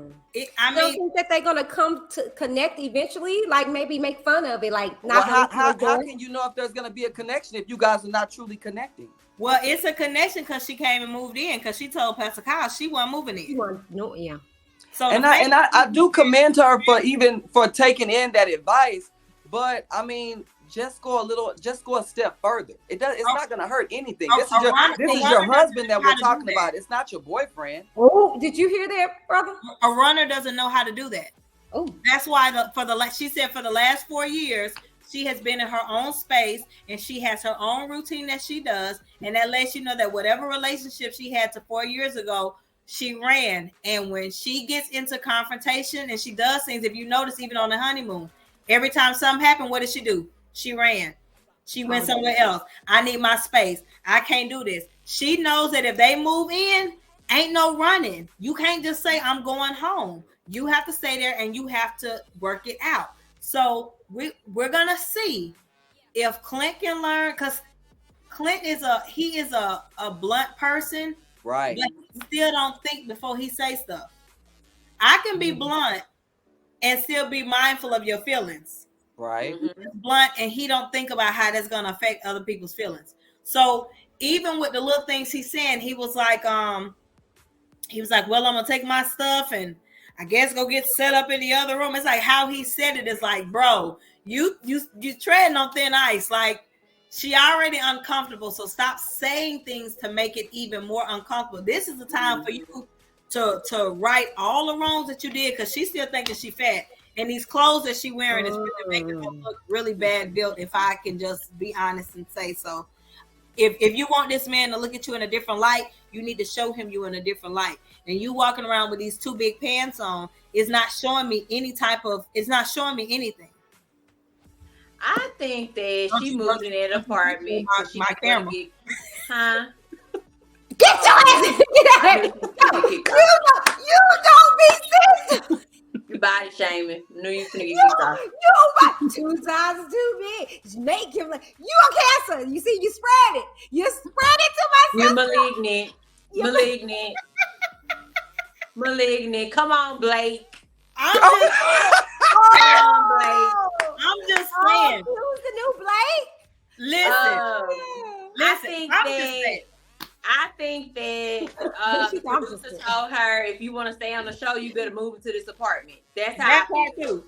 think that they're gonna come to connect eventually, like maybe make fun of it, like not. How can you know if there's gonna be a connection if you guys are not truly connecting? Well, it's a connection because she came and moved in because she told Pastor Kyle she wasn't moving in. So I do commend her for taking in that advice, but I mean, just go a step further. It's not gonna hurt anything. This is your husband that we're talking about. It's not your boyfriend. Oh, did you hear that, brother? A runner doesn't know how to do that. Oh, that's why she said for the last 4 years. She has been in her own space and she has her own routine that she does. And that lets you know that whatever relationship she had to 4 years ago, she ran. And when she gets into confrontation and she does things, if you notice, even on the honeymoon, every time something happened, what did she do? She ran. She went somewhere else. I need my space. I can't do this. She knows that if they move in, ain't no running. You can't just say, I'm going home. You have to stay there and you have to work it out. So we're gonna see if Clint can learn, because Clint is a blunt person, right? But he still don't think before he say stuff. I can be blunt and still be mindful of your feelings, right? Blunt, and he don't think about how that's gonna affect other people's feelings. So even with the little things he's saying, he was like, well, I'm gonna take my stuff and I guess go get set up in the other room. It's like how he said it is like, bro, you treading on thin ice. Like she already uncomfortable. So stop saying things to make it even more uncomfortable. This is the time for you to right all the wrongs that you did, because she's still thinking she fat. And these clothes that she wearing is really making her look really bad built, if I can just be honest and say so. If you want this man to look at you in a different light, you need to show him you in a different light. And you walking around with these too big pants on is not showing me it's not showing me anything. I think that she moved in that apartment. My camera. Get your ass! Get out of here! You don't be sensitive. You body shaming. No, you finna get kicked off. You 2 times too big. Just make him like you on cancer. You see, you spread it. You spread it to my sister. You're malignant. Malignant. Come on, Blake. Come on, Blake. think that the producer told her, if you want to stay on the show, you better move into this apartment. That's how I feel.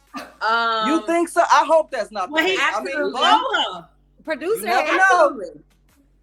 You think so? I hope that's not the case. Absolutely. Producer, absolutely.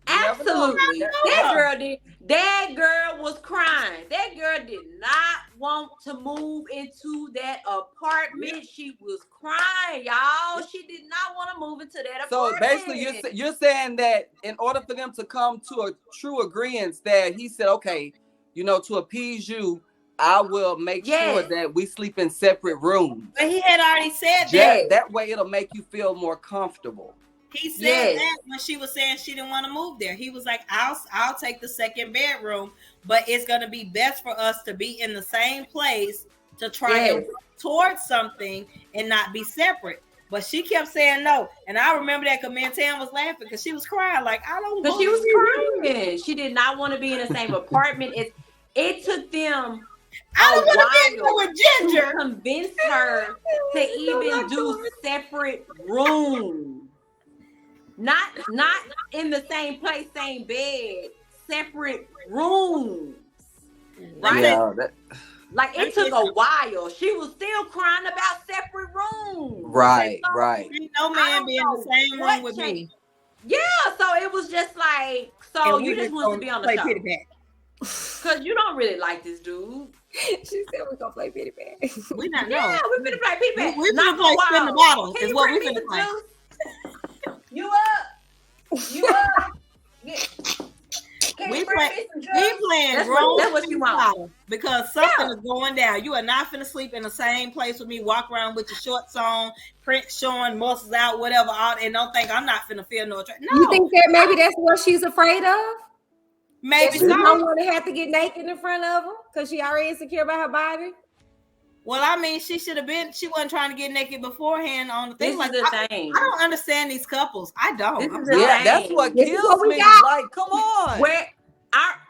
Absolutely. That girl was crying. That girl did not want to move into that apartment. She was crying, y'all. She did not want to move into that apartment. So basically, you're saying that in order for them to come to a true agreement, that he said, okay, to appease you, I will make sure that we sleep in separate rooms. But he had already said that. That way it'll make you feel more comfortable. He said that when she was saying she didn't want to move there. He was like, I'll take the second bedroom, but it's going to be best for us to be in the same place to try and work towards something and not be separate. But she kept saying no. And I remember that because me and Tam was laughing because she was crying like, I don't know. Because she was crying. She did not want to be in the same apartment. It took them I don't want to be with Ginger to convince her to even do separate rooms. Not in the same place, same bed, separate rooms. Right? Yeah, like it took a while. She was still crying about separate rooms. Right. No man be in the same room with me. Yeah, so it was just like, so you just want to be on the show. Because you don't really like this dude. She said we're gonna play pity pat. We not know. Yeah, we're gonna play pity pat. We're gonna play spin the bottle. Is what we're gonna play. You up? Yeah. We playing that's what you want. Because something is going down. You are not finna sleep in the same place with me, walk around with your shorts on, print showing, muscles out, whatever, and don't think I'm not finna feel no attraction. No. You think that maybe that's what she's afraid of? Maybe she don't want to have to get naked in front of him because she already insecure about her body. Well, I mean, she should have been. She wasn't trying to get naked beforehand on the thing. This is the thing. I don't understand these couples. I don't. That's what kills me. Like, come on. Where our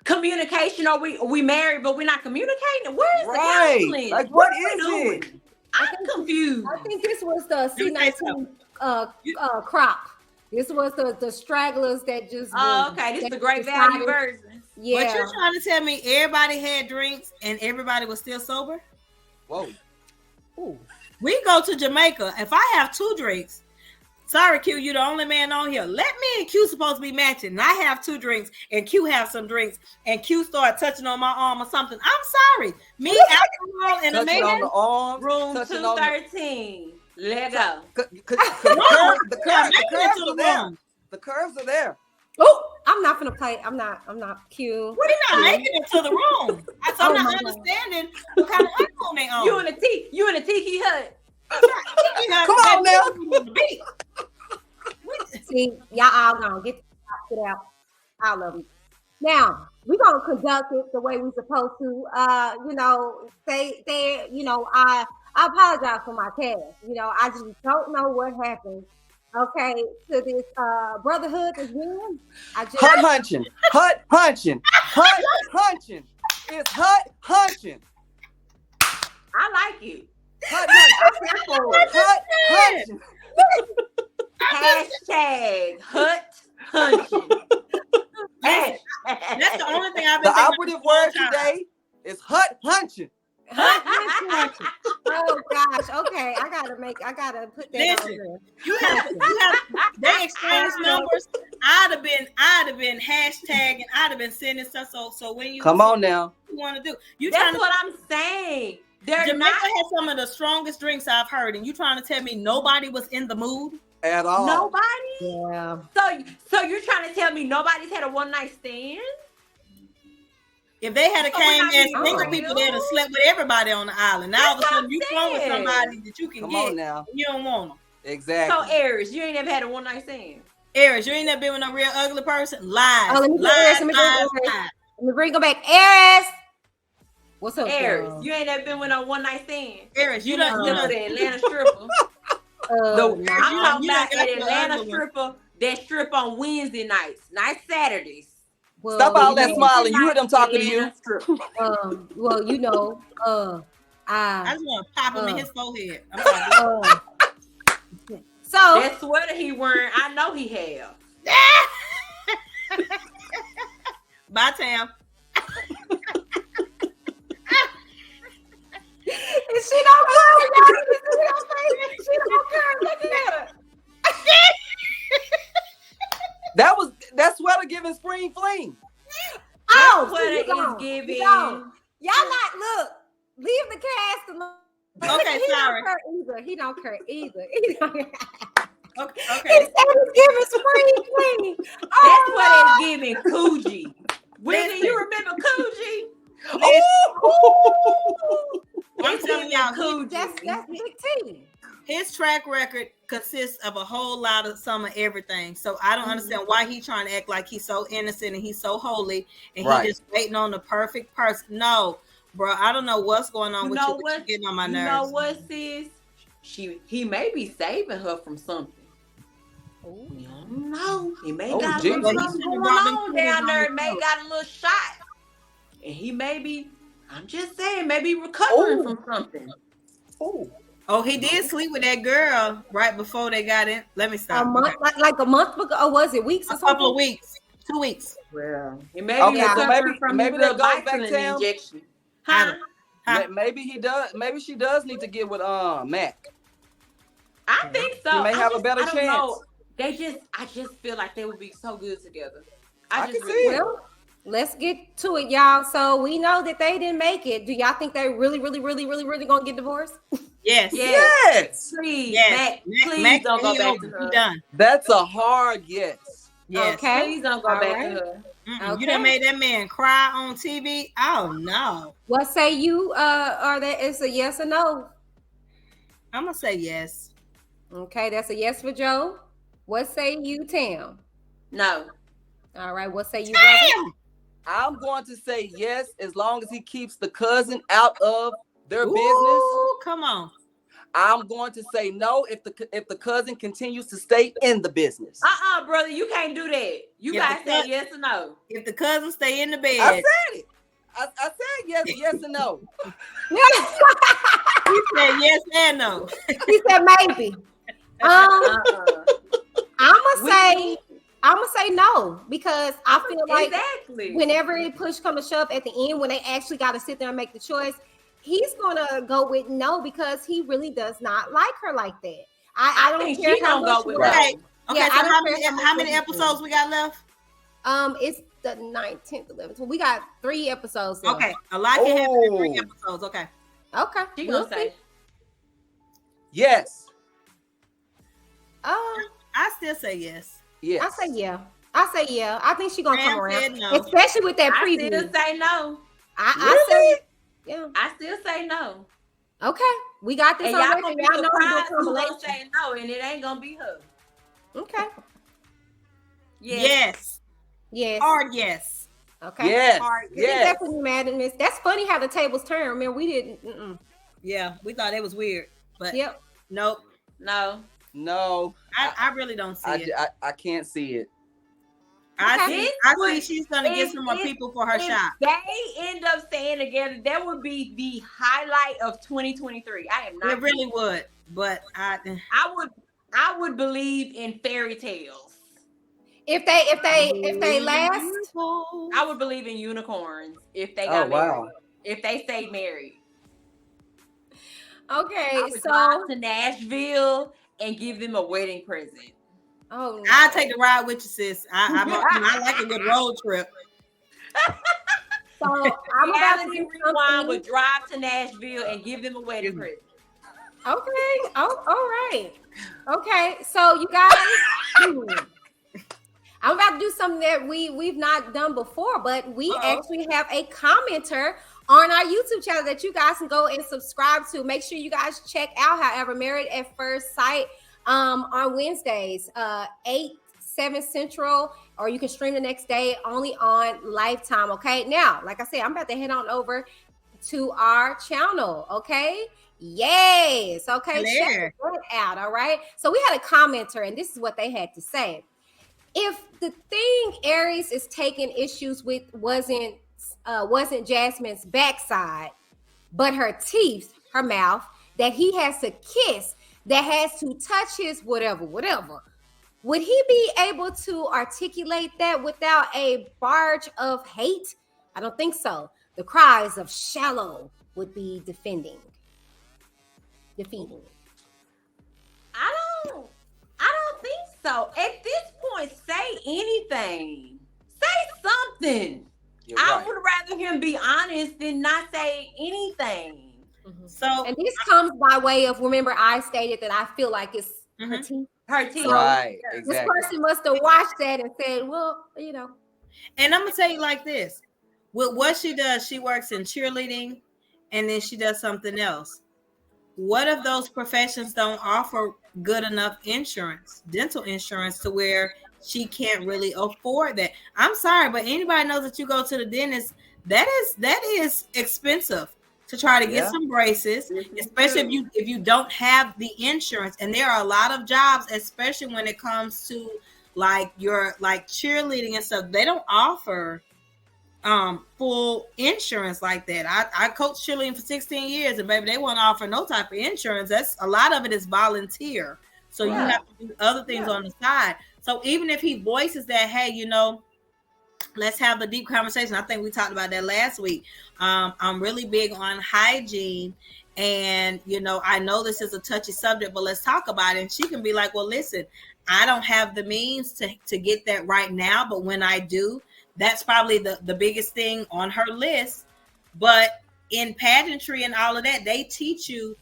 communication? Are we married, but we're not communicating? Where's the counseling? Like, what is it? I'm confused. I think this was the C19 crop. This was the stragglers that just. Oh, okay. This is the great value version. Yeah. But you're trying to tell me everybody had drinks and everybody was still sober? Whoa. Ooh. We go to Jamaica. If I have 2 drinks, sorry, Q, you're the only man on here. Let me and Q supposed to be matching. And I have 2 drinks and Q have some drinks and Q start touching on my arm or something. I'm sorry. Me, alcohol, and a man. On the arm, room 213. Let go. The curves are there. The curves are there. Oh, I'm not gonna play. I'm not cute. We're not making it to the room. I'm not understanding what kind of alcohol they on. You in a tiki hut. Come on now. See, y'all all gonna get out. I love you. Now we're gonna conduct it the way we're supposed to. I apologize for my cast. I just don't know what happened. Okay, to this brotherhood is win. Hut hunching. It's hut hunching. I like it. Hut hunching. Hashtag hut hunching. That's the only thing I've been. The operative word today is hut hunching. Oh gosh. Okay, I gotta put that on there. You have they exchange numbers. I'd have been hashtagging, I'd have been sending stuff. So when you come on now, you want to do that's what I'm saying. Jamaica has some of the strongest drinks I've heard, and you trying to tell me nobody was in the mood at all? Nobody. Yeah. So you're trying to tell me nobody's had a one night stand? If they had came as single people, they'd have slept with everybody on the island. Now all of a sudden you come with somebody that you can come get. On now. You don't want them. Exactly. So Aries, you ain't never had a one night stand. Aries, you ain't never been with a real ugly person. Lies. Oh, let me bring her back. Aries. What's up, Aries? girl? You ain't never been with a one night stand. Aries, you know the Atlanta stripper. I'm talking about an Atlanta stripper that strip on Wednesday nights, not Saturdays. Well, stop all that smiling. You heard them talking to you. I just want to pop him in his forehead. So that sweater he wearing, I know he have. Bye, Tam. And she don't care. She don't care. Look at her. That's Sweater giving spring fling. Oh, Sweater is giving. Y'all not look. Leave the cast alone. Okay, sorry. He don't care either. Okay. He said he's giving spring clean. That's what it's giving, Coogee. Whitney, you remember Coogee? I'm telling y'all, Coogee. That's Big T. His track record consists of a whole lot of some of everything. So I don't understand why he's trying to act like he's so innocent and he's so holy and he's just waiting on the perfect person. No, bro, I don't know what's going on with you. You're getting on my nerves. You know what, sis? He may be saving her from something. Oh, you don't know. He may got a little something going on down there. He may got a little shot. And he may be, I'm just saying, maybe recovering from something. Oh, he did sleep with that girl right before they got in. Let me stop. A month, like a month ago, or was it weeks? A couple of weeks, 2 weeks. Well, it may be recovering from maybe the vitamin injection. Huh? Maybe he does. Maybe she does need to get with Mac. I think so. He may have a better chance. Know. I just feel like they would be so good together. I just can see it. Well, let's get to it, y'all. So we know that they didn't make it. Do y'all think they really gonna get divorced? Yes. Please, yes. Please don't go back to her. Done. That's a hard yes. Yes. Okay. Please don't go back to her. Okay. You done made that man cry on TV. Oh no. What say you? Or that it's a yes or no? I'm gonna say yes. Okay, that's a yes for Joe. What say you, Tam? No. All right. What say you, Tam? I'm going to say yes as long as he keeps the cousin out of their business. Come on. I'm going to say no if the cousin continues to stay in the business. Brother, you can't do that. You gotta say yes or no. If the cousin stay in the bed. I said it. I said yes and no. He said yes and no. He said maybe. I'm gonna say no because I feel like whenever it push come to shove at the end, when they actually got to sit there and make the choice, he's gonna go with no because he really does not like her like that. I don't care how much. Okay, so how many episodes we got left? It's the 19th, 11th. We got 3 episodes left. Okay, a lot can happen in 3 episodes. Okay. She gonna say yes. I still say yes. Yes. I say yeah. I think she's gonna come around, especially with that preview. I still say no. I say yeah. I still say no. Okay, we got this. And y'all gonna be surprised who's gonna say no, and it ain't gonna be her. Okay. Yes. Hard yes. Okay. Yes. Definitely mad at this. That's funny how the tables turn. Remember, we didn't. Yeah, we thought it was weird, but nope. No. I really don't see it. I can't see it. I see she's gonna get some more people for her shot. They end up staying together. That would be the highlight of 2023. I am not. It really would, but I would believe in fairy tales. If they last, I would believe in unicorns if they got married. If they stayed married. Okay, I would drive to Nashville and give them a wedding present. Oh, no. I'll take the ride with you, sis. I like a good road trip. So I'm about to do Rewind would drive to Nashville and give them a wedding present. Okay. Oh, all right. Okay. So you guys, I'm about to do something that we've not done before, but we actually have a commenter on our YouTube channel that you guys can go and subscribe to. Make sure you guys check out, however, Married at First Sight on Wednesdays, 8-7 Central, or you can stream the next day only on Lifetime. Okay. Now, like I said, I'm about to head on over to our channel. Okay. Yes. Okay. Check it out. All right. So we had a commenter, and this is what they had to say. If the thing Aries is taking issues with wasn't Jasmine's backside, but her teeth, her mouth, that he has to kiss, that has to touch his whatever. would he be able to articulate that without a barge of hate? I don't think so. The cries of shallow would be defeating. I don't think so. At this point, say anything. Say something. I would rather him be honest than not say anything. Mm-hmm. So, and this comes by way of, remember, I stated that I feel like it's her teeth. Her teeth. So right. This Exactly. person must have watched that and said, well, you know. And I'm going to tell you like this. With what she does, she works in cheerleading and then she does something else. What if those professions don't offer good enough insurance, dental insurance, to where she can't really afford that? I'm sorry, but anybody knows that you go to the dentist, that is expensive to try to get some braces, especially if you don't have the insurance. And there are a lot of jobs, especially when it comes to like your cheerleading and stuff, they don't offer full insurance like that. I coached cheerleading for 16 years, and baby, they won't offer no type of insurance. That's a lot of it is volunteer, so you have to do other things on the side. So even if he voices that, hey, you know, let's have a deep conversation. I think we talked about that last week. I'm really big on hygiene, and you know, I know this is a touchy subject, but let's talk about it. And she can be like, well, listen, I don't have the means to get that right now, but when I do, that's probably the biggest thing on her list. But in pageantry and all of that, they teach you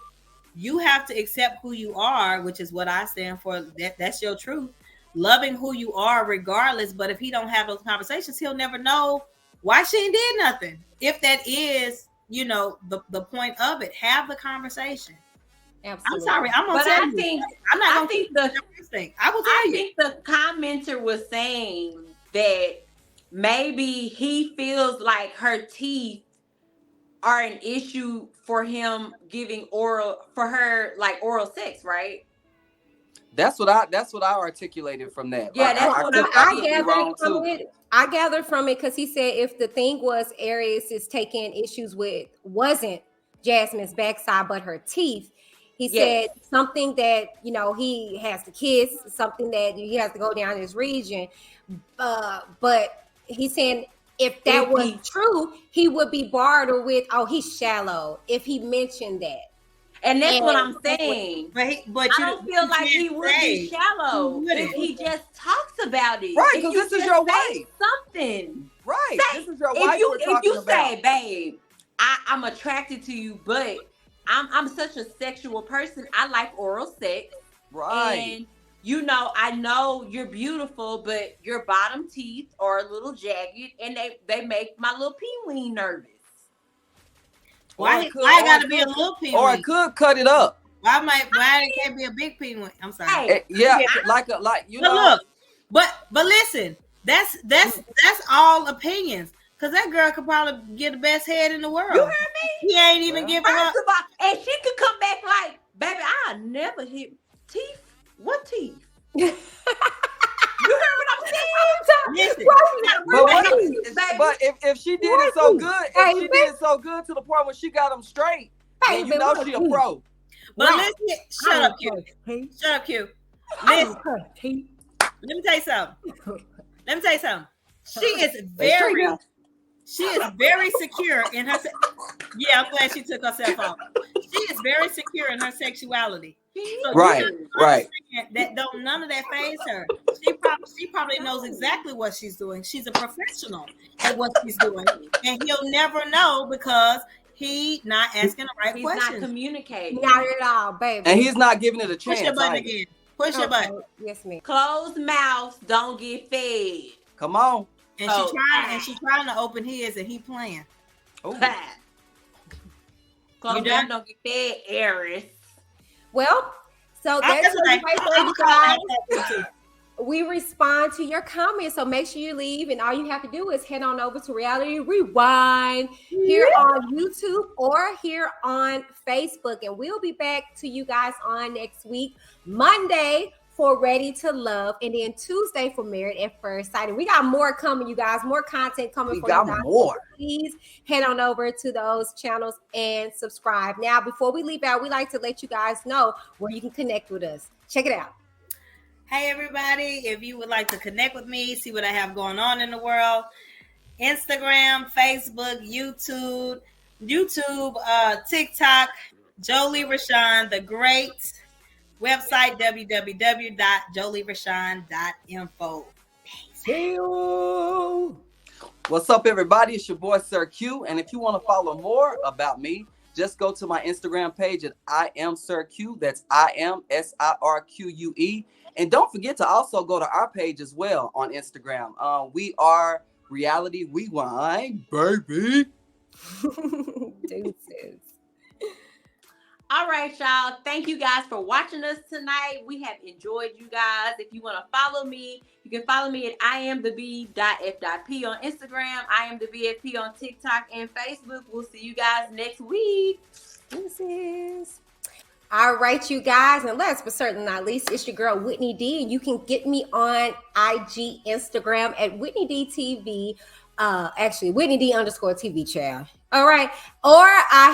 have to accept who you are, which is what I stand for. That's your truth. Loving who you are regardless. But if he don't have those conversations, he'll never know why she ain't did nothing. If that is, you know, the point of it, have the conversation. Absolutely. I'm sorry. I'm gonna tell you. I think the commenter was saying that maybe he feels like her teeth are an issue for him giving oral sex, right? That's what I articulated from that. Yeah, that's what I gathered from it because he said if the thing was Aries is taking issues with wasn't Jasmine's backside but her teeth. He said something that, you know, he has to kiss, something that he has to go down his region. But he's saying if that was true, he would be barred with, oh, he's shallow if he mentioned that. And that's what I'm saying. But I don't feel like he would be shallow if he just talks about it. Right, because this is your wife. Something. Right. This is your wife. If you say, babe, I'm attracted to you, but I'm such a sexual person. I like oral sex. Right. And you know, I know you're beautiful, but your bottom teeth are a little jagged and they make my little pee-wee nervous. Why gotta be a little pee-wee? Or it could cut it up. Why it can't be a big pee-wee? I'm sorry. Hey, Look, but listen, that's all opinions. Cause that girl could probably get the best head in the world. You heard me? He ain't even giving up. And she could come back like, baby, I never hit teeth. What teeth? You heard what I'm saying? But if she did it so good, if she did it so good to the point where she got them straight, then you know she a pro. But listen, shut up, Q. Shut up, Q. Listen, let me tell you something. She is very secure in her. Yeah, I'm glad she took herself off. She is very secure in her sexuality. So right. That don't none of that faze her. She probably knows exactly what she's doing. She's a professional at what she's doing, and he'll never know because he's not asking the right questions. He's not communicating. Not at all, baby. And he's not giving it a chance. Push your button again. Push your button. Yes, ma'am. Closed mouths don't get fed. Come on. And she's trying to open his, and he playing. Closed mouths don't get fed, Aries. Well, so that's what we respond to your comments. So make sure you leave, and all you have to do is head on over to Reality Rewind here on YouTube or here on Facebook. And we'll be back to you guys on next week, Monday, for Ready to Love, and then Tuesday for Married at First Sight. And we got more coming, you guys, more content coming for you guys. More. Please head on over to those channels and subscribe. Now, before we leave out, we like to let you guys know where you can connect with us. Check it out. Hey, everybody. If you would like to connect with me, see what I have going on in the world, Instagram, Facebook, YouTube, TikTok, Jolie Rashawn the Great. Website, www.jolierashawn.info. What's up, everybody? It's your boy, Sir Q. And if you want to follow more about me, just go to my Instagram page at I am Sir Q. That's I am SIRQUE. And don't forget to also go to our page as well on Instagram. We are Reality Rewind, baby. Deuces. All right, y'all. Thank you guys for watching us tonight. We have enjoyed you guys. If you want to follow me, you can follow me at IamTheB.F.P on Instagram, IamTheBFP on TikTok and Facebook. We'll see you guys next week. Deuces. All right, you guys, and last but certainly not least, it's your girl Whitney D, and you can get me on IG, Instagram at Whitney D TV. Actually, Whitney D _TV child. All right, or I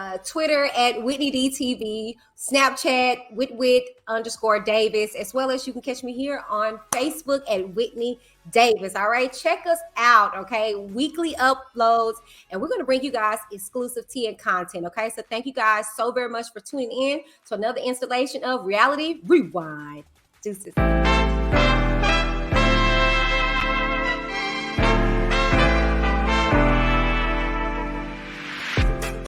have Twitter at Whitney D TV, Snapchat Whit _Davis, as well as you can catch me here on Facebook at Whitney Davis. All right, check us out. Okay, weekly uploads, and we're going to bring you guys exclusive tea and content. Okay, so thank you guys so very much for tuning in to another installation of Reality Rewind. Deuces.